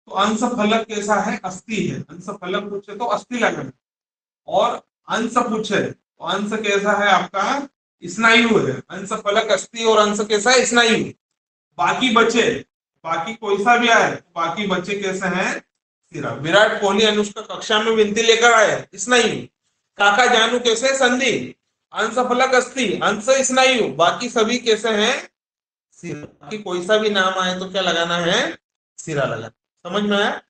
तो अंश फलक कैसा है, अस्थि है। अंश फलक पूछे तो अस्थि लगना, और अंश पूछे तो अंश कैसा है आपका, स्नायु है। अंश फलक अस्थि और अंश कैसा है, स्नायु। बाकी बचे, बाकी कोई सा भी आए, बाकी बचे कैसे हैं, सिरा। विराट कोहली अनुष्का कक्षा में विनती लेकर आए स्नायु। काका जानू कैसे संधि। अंश फलक अस्थि, अंश स्नायु, बाकी सभी कैसे हैं सिरा। बाकी कोई सा भी नाम आए तो क्या लगाना है, सिरा लगाना। समझ में आया।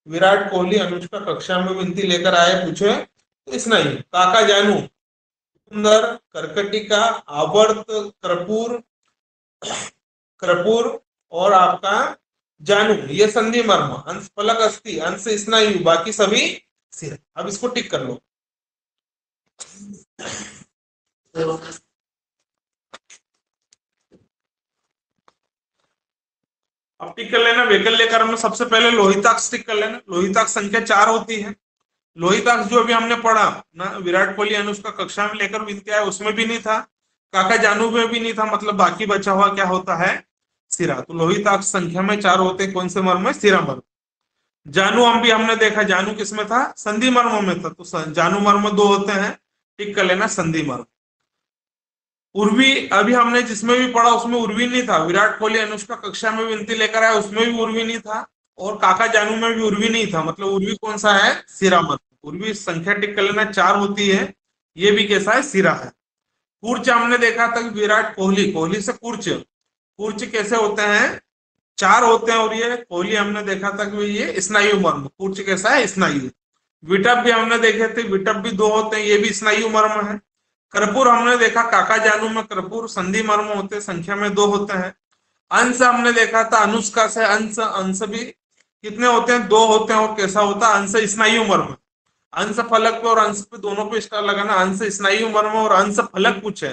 विराट कोहली अनुष्का कक्षा में विनती लेकर आए, पूछे तो स्नायु। काका जानू सुंदर, कर्कटिका, आवर्त, कर्पूर, कर्पूर और आपका जानू, ये संधि मर्म। अंश फलक अस्थि, अंश स्नायु, बाकी सभी सिरा। अब इसको टिक कर लो। अब टिक कर लेना। वैकल्य कर्म में सबसे पहले लोहिताक्ष टिक कर लेना। लोहिताक्ष संख्या 4 होती है। लोहिताक्ष जो अभी हमने पढ़ा ना, विराट कोहली अनुष्का कक्षा में लेकर विनती आए, उसमें भी नहीं था। काका जानू में भी नहीं था, मतलब बाकी बचा हुआ क्या होता है, सिरा। तो लोहिताक्ष संख्या में 4 होते हैं। कौन से मर्म में, सिरा मर्म। जानू हम भी हमने देखा, जानू किसमें था, संधि मर्म में था। तो जानू मर्म 2 होते हैं, टिक कर लेना संधि मर्म। उर्वी अभी हमने जिसमें भी पढ़ा उसमें उर्वी नहीं था। विराट कोहली अनुष्का कक्षा में विनती लेकर आया, उसमें भी उर्वी नहीं था। और काका जानू में भी उर्वी नहीं था, मतलब उर्वी कौन सा है, सिरा मर्म। उर्वी संख्या टिक कर लेना 4 होती है, ये भी कैसा है, सिरा है। कूर्च हमने देखा था कि विराट कोहली, कोहली से कूर्च, कूर्च कैसे होते हैं, 4 होते हैं। और ये कोहली हमने देखा था कि ये स्नायु मर्म, कूर्च कैसा है, स्नायु। विटप भी हमने देखे थे, विटप भी 2 होते हैं, ये भी स्नायु मर्म है। कर्पूर हमने देखा, काका जानू में कर्पूर संधि मर्म होते हैं, संख्या में 2 होते हैं। अंश हमने देखा था, अनुष्का से अंश, अंश भी कितने होते हैं, 2 होते हैं। और कैसा होता है, अंश स्नायु मर्म। अंश फलक पे और अंश पे दोनों पे स्टार लगाना। अंश स्नायु मर्म और अंश फलक पूछे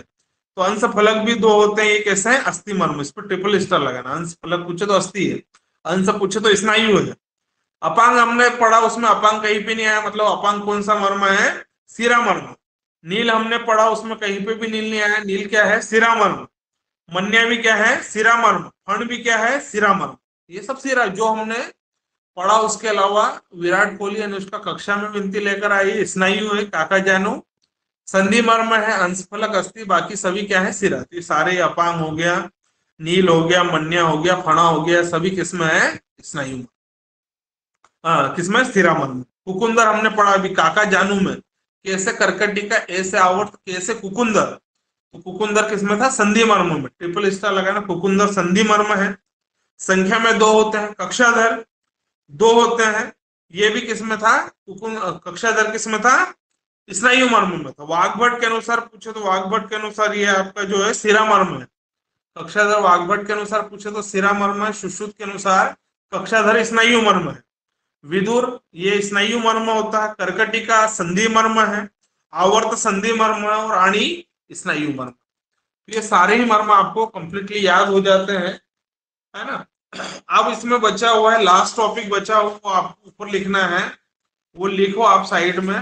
तो अंश फलक भी 2 होते हैं, ये कैसे है, अस्थि मर्म। इस पर ट्रिपल स्टार लगाना। अंश फलक पूछे तो अस्थि है, अंश पूछे तो स्नायु है। अपांग हमने पढ़ा, उसमें अपांग कहीं पे नहीं आया, मतलब अपांग कौन सा मर्म है, सिरा मर्म। नील हमने पढ़ा, उसमें कहीं पे भी नील नहीं आया, नील क्या है, सिरा मर्म। मन्या भी क्या है, सिरा मर्म। फण भी क्या है, सिरा मर्म। ये सब सिरा जो हमने पढ़ा। उसके अलावा विराट कोहली अनुष्का कक्षा में विनती लेकर आई, स्नायु है, काका जानू संधि मर्म है, अंशफलक अस्थि, बाकी सभी क्या है, सिरा। तो ये सारे अपांग हो गया, नील हो गया, मन्या हो गया, फणा हो गया, सभी किसमें है, स्नायु। हाँ, किसमें, स्थिरा मर्म। कुकुंदर हमने पढ़ा अभी, काका जानू में। कैसे कर्कटिका, ऐसे आवर्त, कैसे कुकुंदर। तो कुकुंदर किसमें था, संधि मर्म में। ट्रिपल स्टार लगाना, कुकुंदर संधि मर्म है, संख्या में 2 होते हैं। कक्षाधर 2 होते हैं, ये भी किसमें था, कक्षाधर किसमें था, स्नायु मर्म में था। वाग्भट के अनुसार पूछे तो वाग्भट के अनुसार ये आपका जो है सिरा मर्म है। कक्षाधर वाग्भट के अनुसार पूछे तो सिरा मर्म है। सुश्रुत के अनुसार कक्षाधर स्नायु मर्म है। विदुर ये स्नायु मर्म होता है। कर्कटिका संधि मर्म है, आवर्त संधि मर्म है, और आणी स्नायु मर्म। ये सारे ही मर्म आपको कंप्लीटली याद हो जाते हैं, है ना। अब इसमें बचा हुआ है लास्ट टॉपिक बचा हुआ, वो आपको ऊपर लिखना है, वो लिखो आप साइड में।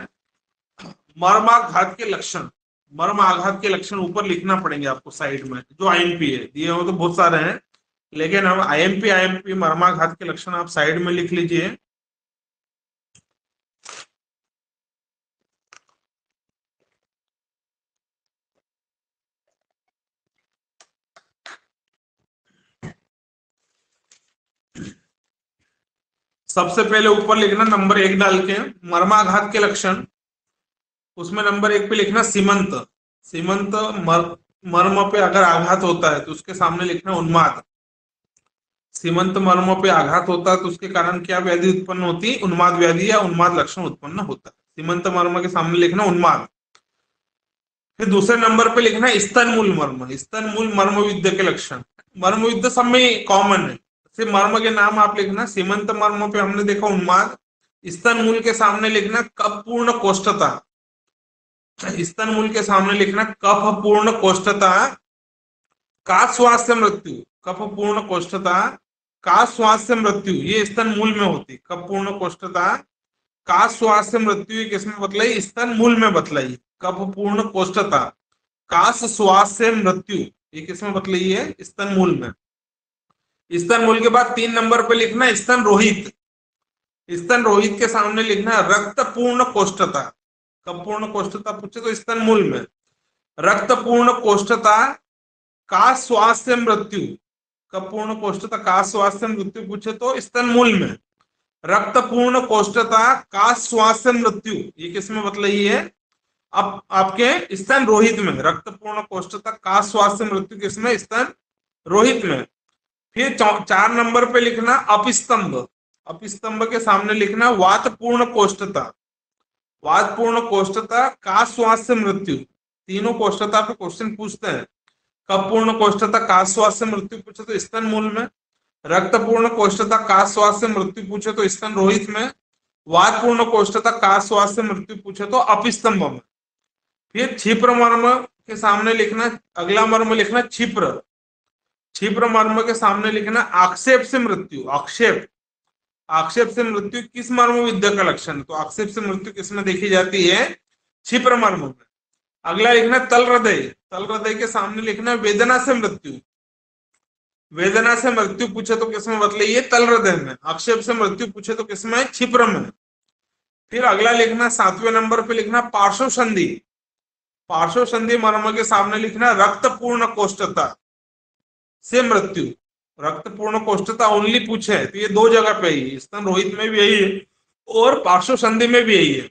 मर्माघात के लक्षण, मर्म आघात के लक्षण ऊपर लिखना पड़ेंगे आपको साइड में। जो आईएमपी है दिए हुए तो बहुत सारे हैं, लेकिन हम आईएमपी मर्माघात के लक्षण आप साइड में लिख लीजिए। सबसे पहले ऊपर लिखना नंबर 1 डाल के मर्माघात के लक्षण, उसमें नंबर 1 पे लिखना सीमंत। सीमंत मर्म पे अगर आघात होता है तो उसके सामने लिखना उन्माद। सीमंत मर्म पे आघात होता है तो उसके कारण क्या व्याधि उत्पन्न होती है, उन्माद व्याधि या उन्माद लक्षण उत्पन्न होता है। सीमंत मर्म के सामने लिखना उन्माद। फिर दूसरे नंबर पे लिखना स्तन मूल मर्म। स्तन मूल मर्म युद्ध के लक्षण, मर्म युद्ध सब में कॉमन है, सिर्फ मर्म के नाम आप लिखना। सीमंत मर्म पे हमने देखा उन्माद। स्तन मूल के सामने लिखना कफ पूर्ण कोष्ठता। स्तन मूल के सामने लिखना कफ पूर्ण कोष्ठता, का स्वास्थ्य मृत्यु। कफ पूर्ण कोष्ठता, का स्वास्थ्य मृत्यु, ये स्तन मूल में होती। कफ पूर्ण कोष्ठता, का स्वास्थ्य मृत्यु किसमें बतलाई, स्तन मूल में बतलाई। कफ पूर्ण कोष्ठता, काश स्वास्थ्य मृत्यु, ये किसमें बतलाई है, स्तन मूल में। स्तन मूल के बाद 3 नंबर पे लिखना स्तन रोहित। स्तन रोहित के सामने लिखना रक्त पूर्ण कोष्ठता। कब पूर्ण कोष्ठता पूछे तो स्तन मूल में। रक्त पूर्ण कोष्ठता, का स्वास्थ्य मृत्यु। कब पूर्ण कोष्ठता, का स्वास्थ्य मृत्यु पूछे तो स्तन मूल में। रक्तपूर्ण कोष्ठता का श्वास से मृत्यु, ये किसमें बतलाई है? अब आपके स्तन रोहित में। रक्तपूर्ण कोष्ठता का श्वास से मृत्यु किसमें? स्तन रोहित में। फिर 4 नंबर पे लिखना अपस्तंभ। अपस्तंभ के सामने लिखना वातपूर्ण कोष्ठता। वातपूर्ण कोष्ठता का श्वास से मृत्यु। तीनों कोष्ठता पे क्वेश्चन पूछते हैं। कब पूर्ण कोष्ठता का श्वास से मृत्यु पूछे तो स्तन मूल में, रक्तपूर्ण कोष्ठता का श्वास से मृत्यु पूछे तो स्तन रोहित में, वातपूर्ण कोष्ठता का श्वास से मृत्यु पूछे तो अपस्तंभ में। फिर क्षिप्र मर्म के सामने लिखना, अगला मर्म लिखना क्षिप्र। क्षिप्र मर्म के सामने लिखना आक्षेप से मृत्यु। आक्षेप, आक्षेप से मृत्यु किस मर्म विद्या का लक्षण? तो आक्षेप से मृत्यु किसमें देखी जाती है? क्षिप्र मर्म में। अगला लिखना तल हृदय। तल हृदय के सामने लिखना वेदना से मृत्यु। वेदना से मृत्यु पूछे तो किसमें बतलाइए? तल हृदय में। आक्षेप से मृत्यु पूछे तो किसमें? क्षिप्र में। फिर अगला लिखना 7वें नंबर पे लिखना पार्श्व संधि। पार्श्व संधि मर्म के सामने लिखना रक्तपूर्ण कोष्ठता से मृत्यु। रक्तपूर्ण कोष्ठता ओनली पूछे तो ये 2 जगह पे ही, स्तन रोहित में भी यही है और पार्श्व संधि में भी यही है।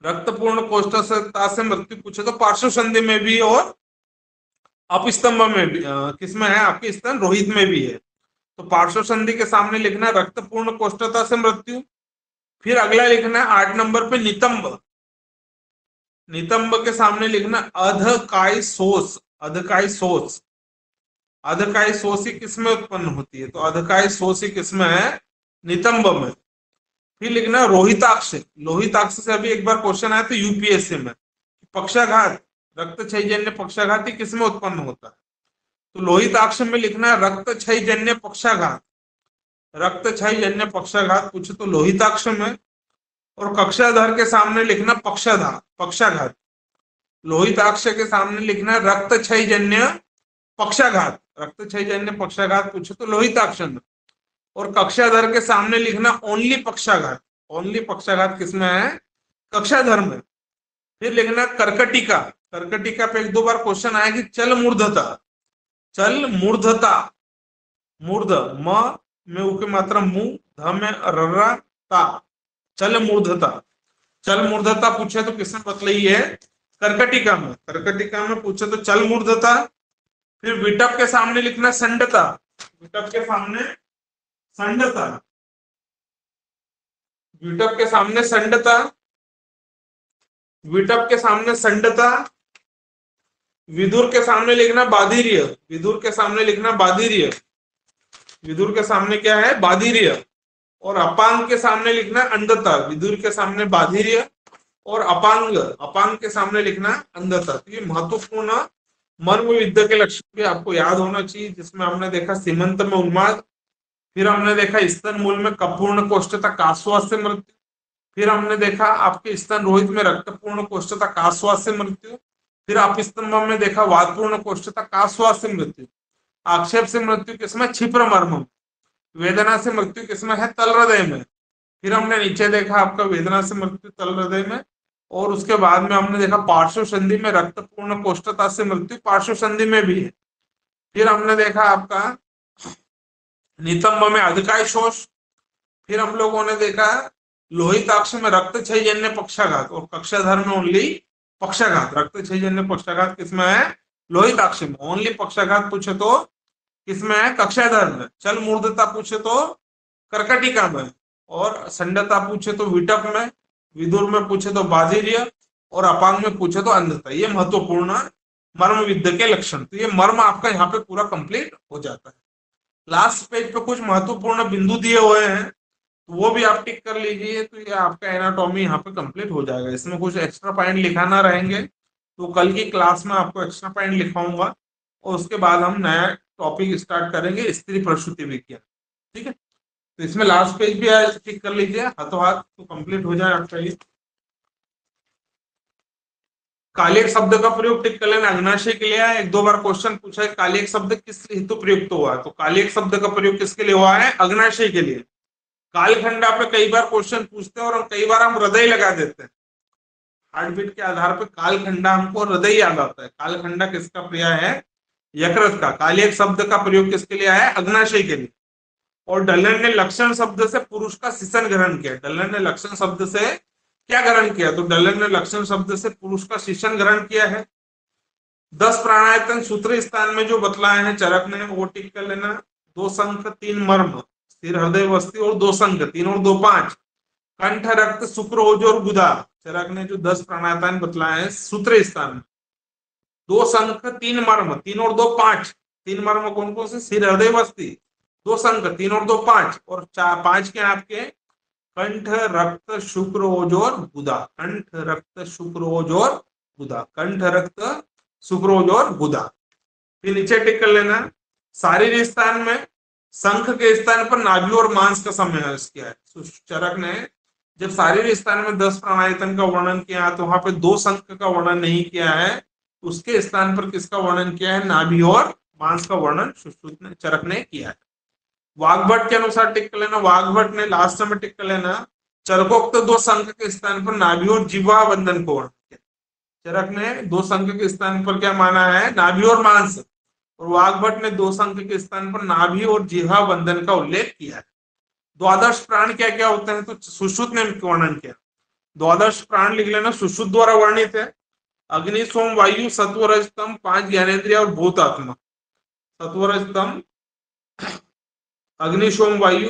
रक्तपूर्ण कोष्ठता से मृत्यु पूछे तो पार्श्व संधि में भी और अपस्तंभ में भी, किसमें है? आपके स्तन रोहित में भी है। तो पार्श्व संधि के सामने लिखना रक्तपूर्ण कोष्ठता से मृत्यु। फिर अगला लिखना 8 नंबर पे नितंब। नितंब के सामने लिखना अधकाय शोष। अधकाय शोष, अधकाय शोष किसमें उत्पन्न होती है? तो अधकाय शोष किसमें है? नितंब में। फिर लिखना रोहिताक्ष। लोहिताक्ष से अभी एक बार क्वेश्चन आया था यूपीएससी में, पक्षाघात, रक्त क्षयजन्य पक्षाघात किसमें उत्पन्न होता है? तो लोहिताक्ष में लिखना रक्त क्षयजन्य पक्षाघात। रक्त क्षयजन्य पक्षाघात पूछे तो लोहिताक्ष में। और कक्षाधर के सामने लिखना पक्षाघात। लोहिताक्ष के सामने लिखना रक्त क्षयजन्य पक्षाघात। रक्त क्षयजन्य पक्षाघात पूछे तो लोहिताक्ष में। और कक्षाधर के सामने लिखना ओनली पक्षाघात। ओनली पक्षाघात किसमें है? कक्षाधर में। फिर लिखना कर्कटिका। कर्कटिका पे 1-2 बार क्वेश्चन आया कि चल मूर्धता। चल मूर्धता, मूर्ध म में उ की मात्रा मु, ध में रर्रा ता, चल मूर्धता। चल मूर्धता पूछे तो किसने बतलाई है? कर्कटिका में। कर्कटिका में पूछे तो चल मूर्धता। फिर विटप के सामने लिखना संडता। विटप के सामने संडता। विटप के सामने संडता। विटप के सामने संडता। विदुर के सामने लिखना बाधिर्य। विदुर के सामने लिखना बाधिर्य। विदुर के सामने क्या है? बाधिर्य। और अपांग के सामने लिखना अंधता। विदुर के सामने बाधिर्य और अपांग, अपांग के सामने लिखना अंधता। तो ये महत्वपूर्ण मर्म विद्या के लक्षण भी आपको याद होना चाहिए, जिसमें हमने देखा सीमंत में उन्माद, फिर हमने देखा स्तन मूल में कपूर्ण कोष्ठता का श्वास से मृत्यु, फिर हमने देखा आपके स्तन रोहित में रक्तपूर्ण कोष्ठता का श्वास से मृत्यु, फिर अपस्तंभ में देखा वातपूर्ण कोष्ठता का श्वास से मृत्यु। आक्षेप से मृत्यु किसमें? क्षिप्र मर्म। वेदना से मृत्यु किसमें है? तल हृदय में। फिर हमने नीचे देखा आपका वेदना से मृत्यु तल हृदय में। और उसके बाद में हमने देखा पार्श्व संधि में रक्तपूर्ण कोष्ठता से मृत्यु पार्श्व संधि में भी है। फिर हमने देखा आपका नितंब में अधकाय शोष। फिर हम लोगों ने देखा लोहिताक्ष में रक्त क्षयजन्य पक्षाघात और कक्षाधर में ओनली पक्षाघात। रक्त क्षयजन्य पक्षाघात किसमें है? लोहिताक्ष में। ओनली पक्षाघात पूछे तो किसमें है? कक्षाधर में। चल मूर्धता पूछे तो कर्कटिका में। और संडता पूछे तो विटप में। विदुर में पूछे तो बाधिर्य और अपांग में पूछे तो अंधता। ये महत्वपूर्ण मर्म विद्या के लक्षण। तो ये मर्म आपका यहाँ पे पूरा कंप्लीट हो जाता है। लास्ट पेज पे कुछ महत्वपूर्ण बिंदु दिए हुए हैं, तो वो भी आप टिक कर लीजिए। तो ये आपका एनाटॉमी यहाँ पे कंप्लीट हो जाएगा। इसमें कुछ एक्स्ट्रा पॉइंट लिखाना रहेंगे तो कल की क्लास में आपको एक्स्ट्रा पॉइंट लिखाऊंगा और उसके बाद हम नया टॉपिक स्टार्ट करेंगे, स्त्री प्रसूति विज्ञान। ठीक है, तो इसमें लास्ट पेज भी टिक कर लीजिए हाथों हाथ, तो कंप्लीट हो जाए आपका ये। कालिक शब्द का प्रयोग टिक कर लेना। अग्नाशय के लिए 1-2 बार क्वेश्चन पूछा है कालिक शब्द किस हेतु प्रयुक्त हुआ है? तो कालिक शब्द का प्रयोग किसके लिए हुआ है? अग्नाशय के लिए। कालखंडा पे कई बार क्वेश्चन पूछते हैं और कई बार हम हृदय लगा देते हैं। हार्टबीट के आधार पर कालखंडा हमको हृदय याद आता है। कालखंडा किसका प्रयोग है? यकृत का। कालिक शब्द का प्रयोग किसके लिए है? अग्नाशय के लिए। और डल्लन ने लक्षण शब्द से पुरुष का शिशन ग्रहण किया। डल्लन ने लक्षण शब्द से क्या ग्रहण किया? तो डल्लन ने लक्षण शब्द से पुरुष का शिशन ग्रहण किया है। 10 प्राणायतन सूत्र स्थान में जो बतलाए हैं चरक ने वो टिक कर लेना। 2 शंख 3 मर्म स्थिर हृदय वस्ती और 2 शंख 3 और 2 5 कंठ रक्त शुक्र ओज और गुदा। चरक ने जो 10 प्राणायतन बतलाए हैं सूत्र स्थान में 2 शंख 3 मर्म 3 और 2 5। 3 मर्म कौन कौन से? सिर हृदय वस्ती। 2 शंख 3 और 2 5 और 4 5 के आपके कंठ रक्त शुक्र ओज और गुदा। कंठ रक्त शुक्र ओज और गुदा। कंठ रक्त शुक्र ओज और गुदा। फिर नीचे टिक कर लेना। शारीरिक स्थान में शंख के स्थान पर नाभि और मांस का समावेश किया है। चरक ने जब शारीरिक स्थान में 10 प्राणायतन का वर्णन किया तो वहां पे 2 शंख का वर्णन नहीं किया है, उसके स्थान पर किसका वर्णन किया है? नाभि और मांस का वर्णन सुश्रुत ने चरक ने किया है। वाग्भट के अनुसार टिक कर लेना। वाग्भट ने लास्ट में टिक कर लेना चरकोक्त 2 शंख के स्थान पर नाभि और जिह्वा बंधन को वर्णन किया। चरक ने 2 शंख के स्थान पर क्या माना है? नाभि और मांस। और वाग्भट ने 2 शंख के स्थान पर नाभि और जिह्वा बंधन का उल्लेख किया है। द्वादश प्राण क्या क्या होते हैं? तो सुश्रुत ने वर्णन किया। द्वादश प्राण लिख लेना, सुश्रुत द्वारा वर्णित है। अग्नि सोम वायु सत्व रज तम 5 ज्ञानेंद्रिय और भूत आत्मा। सत्व रज तम अग्नि सोम वायु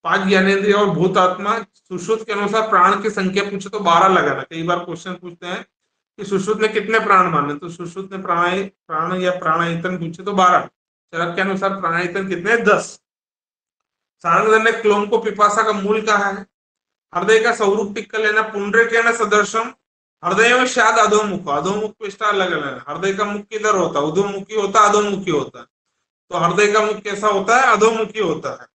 5 ज्ञानेंद्रिय और भूत आत्मा। सुश्रुत के अनुसार प्राण की संख्या पूछे तो 12 लगाना। कई बार क्वेश्चन पूछते हैं कि सुश्रुत ने कितने प्राण माने, तो सुश्रुत ने प्राण या प्राणायतन पूछे तो 12। चरक के अनुसार प्राणायतन कितने? 10। सारंगधर ने क्लोम को पिपासा का मूल कहा है। हृदय का स्वरूप टिक कर लेना। पुंडरीक सदर्शम हृदय में शायद अधोमुख। अधोमुख पे स्टार लगा लेना। हृदय का मुख किधर होता है? उधोमुखी होता है, अधोमुखी होता है। तो हृदय का मुख कैसा होता है? अधोमुखी होता है।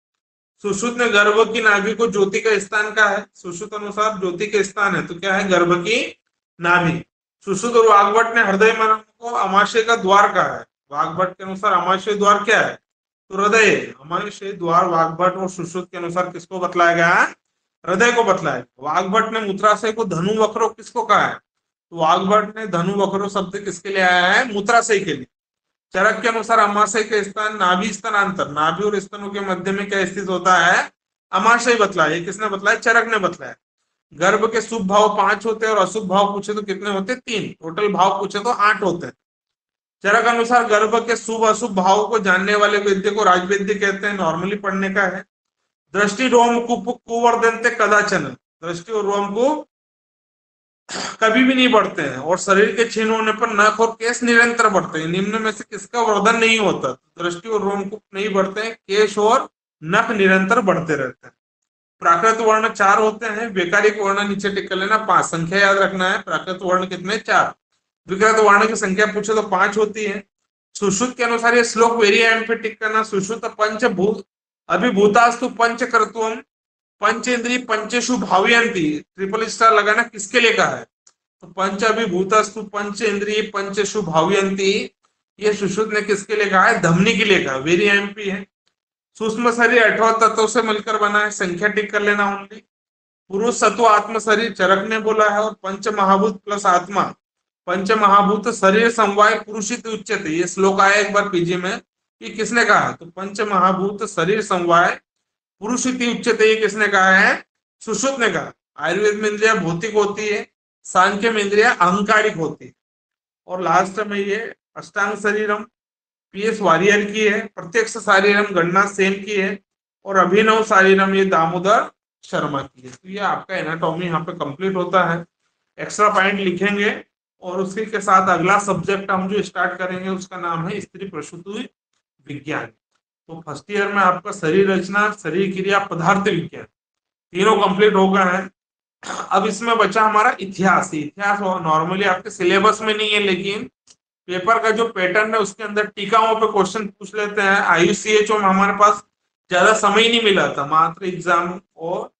सुश्रुत ने गर्भ की नाभि को ज्योति का स्थान कहा है। सुश्रुत अनुसार ज्योति के स्थान है तो क्या है? गर्भ की नाभि। सुश्रुत और वाग्भट ने हृदय मर्म को अमाशय का द्वार कहा है। वाग्भट के अनुसार अमाशय द्वार क्या है? तो हृदय। अमाशय द्वार वाग्भट और सुश्रुत के अनुसार किसको बतलाया गया है? हृदय को बतलाया। वाग्भट ने मूत्राशय को धनु वक्रो किसको कहा है? तो वाग्भट ने धनु वक्रो शब्द किसके लिए आया है? मूत्राशय के लिए। चरक के अनुसार अमाशय के स्थान नाभि स्तनांतर। नाभि और स्तनों के मध्य में क्या स्थित होता है? अमाशय बतलाया। किसने बतलाया? चरक ने बतलाया। गर्भ के शुभ भाव 5 होते हैं और अशुभ भाव पूछे तो कितने होते? 3। टोटल भाव पूछे तो 8 होते हैं। चरक अनुसार गर्भ के शुभ अशुभ भाव को जानने वाले वैद्य को राजवैद्य कहते हैं। नॉर्मली पढ़ने का है। दृष्टि रोम कुवर्धनते कदाचन। दृष्टि और रोम को कभी भी नहीं बढ़ते हैं और शरीर के छीन होने पर नख और केश निरंतर बढ़ते हैं। निम्न में से किसका वर्धन नहीं होता? दृष्टि और रोमकूप नहीं बढ़ते हैं, केश और नख निरंतर बढ़ते रहते हैं। प्राकृत वर्ण 4 होते हैं। वैकारिक वर्ण नीचे टिक कर लेना 5। संख्या याद रखना है। प्राकृत वर्ण कितने? 4। विकृत वर्ण की संख्या पूछे तो 5 होती है। सुश्रुत के अनुसार ये श्लोक वेरी एंड पे टिक करना। सुश्रुत पंचभूत अभिभूतास्तु पंचकर्तुम पंचेंद्रिय पंचेषु भावयन्ति। ट्रिपल स्टार लगाना। किसके लिए कहा है? तो पंच अभिभूतास्तु पंचेंद्रिय पंचेषु भावयन्ति ये सुश्रुत ने किसके लिए कहा है? धमनी के लिए कहा। वेरी एमपी है। सूक्ष्म शरीर 18 तत्वों से मिलकर बना है। संख्या टिक कर लेना ओनली। पुरुष सत्व आत्म शरीर चरक ने बोला है। और पंच महाभूत प्लस आत्मा। पंच महाभूत शरीर समवाय पुरुषित उच्चते। ये श्लोक आया एक बार पीजी में। ये किसने कहा? तो पंच महाभूत शरीर समवाय पुरुषिति उच्चते ये किसने कहा है? सुश्रुत ने कहा। आयुर्वेद में इंद्रिया भौतिक होती है, सांख्य में इंद्रिया अहंकारिक होती है। और लास्ट में ये अष्टांग शरीरम पीएस वारियर की है। प्रत्यक्ष शारीरम गणना सेन की है। और अभिनव शारीरम ये दामोदर शर्मा की है। तो ये आपका एनाटॉमी यहाँ पे कंप्लीट होता है। एक्स्ट्रा पॉइंट लिखेंगे और उसी के साथ अगला सब्जेक्ट हम जो स्टार्ट करेंगे उसका नाम है स्त्री प्रसूति विज्ञान। तो फर्स्ट ईयर में आपका शरीर रचना, शरीर क्रिया, पदार्थ विज्ञान तीनों कंप्लीट हो गए हैं। अब इसमें बचा हमारा इतिहास। इतिहास नॉर्मली आपके सिलेबस में नहीं है, लेकिन पेपर का जो पैटर्न है उसके अंदर टीकाओं पे क्वेश्चन पूछ लेते हैं। IUCHO में हमारे पास ज्यादा समय नहीं मिला था। मात्र एग्जाम और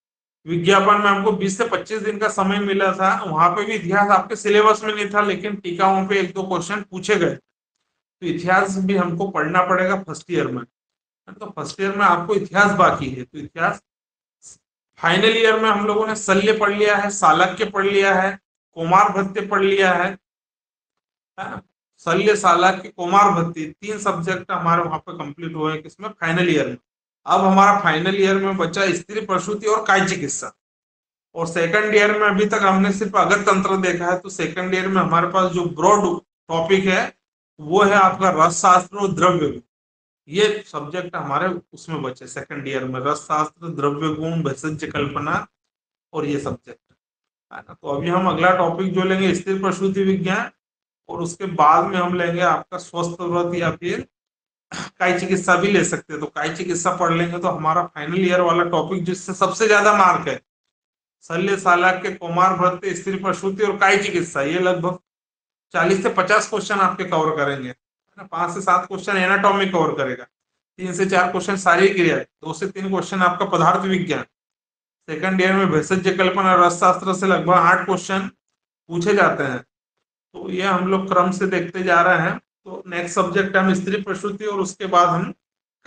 विज्ञापन में हमको 20 से 25 दिन का समय मिला था। वहां पे भी इतिहास आपके सिलेबस में नहीं था, लेकिन टीकाओं पे 1-2 क्वेश्चन पूछे गए। तो इतिहास भी हमको पढ़ना पड़ेगा फर्स्ट ईयर में। तो फर्स्ट ईयर में आपको इतिहास बाकी है। तो इतिहास फाइनल ईयर में हम लोगों ने शल्य पढ़ लिया है, सालक्य पढ़ लिया है, कुमार भत्ते पढ़ लिया है। शल्य, सालक्य, कुमार भत्ते 3 सब्जेक्ट हमारे वहां पे कंप्लीट हुए हैं किसमें? फाइनल ईयर में। अब हमारा फाइनल ईयर में बचा स्त्री प्रसूति और काय चिकित्सा। और सेकंड ईयर में अभी तक हमने सिर्फ अगत तंत्र देखा है, तो सेकंड ईयर में हमारे पास जो ब्रॉड टॉपिक है वो है आपका रस शास्त्र और द्रव्य गुण। ये सब्जेक्ट हमारे उसमें बचे सेकंड ईयर में, रस शास्त्र, द्रव्य गुण, भेषज कल्पना और ये सब्जेक्ट है ना। तो अभी हम अगला टॉपिक जो लेंगे स्त्री प्रसूति विज्ञान, और उसके बाद में हम लेंगे आपका स्वस्थ व्रत या फिर काय चिकित्सा भी ले सकते हैं। तो काय चिकित्सा पढ़ लेंगे तो हमारा फाइनल ईयर वाला टॉपिक जिससे सबसे ज्यादा मार्क है, शल्य शालाक्य, कौमार व्रत, स्त्री प्रसूति और काय चिकित्सा, ये लगभग 40 से 50 क्वेश्चन आपके कवर करेंगे, है ना। 5 से 7 क्वेश्चन एनाटॉमी कवर करेगा, 3 से 4 क्वेश्चन शारीरिक क्रिया, 2 से 3 क्वेश्चन आपका पदार्थ विज्ञान। सेकंड ईयर में भेषज कल्पना रस शास्त्र से लगभग 8 क्वेश्चन पूछे जाते हैं। तो ये हम लोग क्रम से देखते जा रहे हैं। तो नेक्स्ट सब्जेक्ट हम स्त्री प्रसूति और उसके बाद हम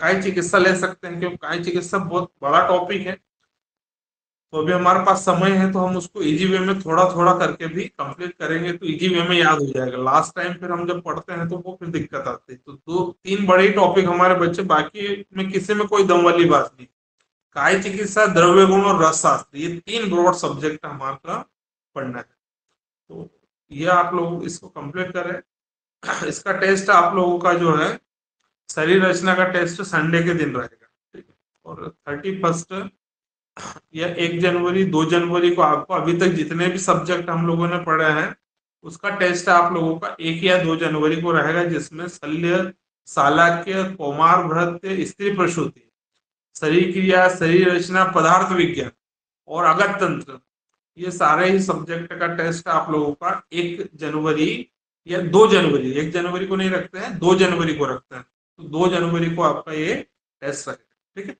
काय चिकित्सा ले सकते हैं, क्योंकि काय चिकित्सा बहुत बड़ा टॉपिक है। तो अभी हमारे पास समय है तो हम उसको इजी वे में थोड़ा थोड़ा करके भी कंप्लीट करेंगे, तो इजी वे में याद हो जाएगा। लास्ट टाइम फिर हम जब पढ़ते हैं तो वो फिर दिक्कत आती है। तो 2-3 बड़े टॉपिक हमारे बच्चे, बाकी में किसी में कोई दम वाली बात नहीं। काय चिकित्सा, द्रव्य गुण और रस शास्त्र, ये 3 ब्रॉड सब्जेक्ट हमारा पढ़ना है। तो ये आप लोग इसको कंप्लीट करें। इसका टेस्ट आप लोगों का जो है शरीर रचना का टेस्ट संडे के दिन रहेगा, ठीक है। और 31 या 1 जनवरी 2 जनवरी को आपको अभी तक जितने भी सब्जेक्ट हम लोगों ने पढ़े हैं उसका टेस्ट आप लोगों का 1 या 2 जनवरी को रहेगा, जिसमें शल्य शालाक्य, कौमार व्रत, स्त्री प्रसूति, शरीर क्रिया, शरीर रचना, पदार्थ विज्ञान और अगत तंत्र, ये सारे ही सब्जेक्ट का टेस्ट आप लोगों का 1 जनवरी या 2 जनवरी, 1 जनवरी को नहीं रखते हैं, 2 जनवरी को रखते हैं। तो 2 जनवरी को आपका ये टेस्ट रहेगा, ठीक है।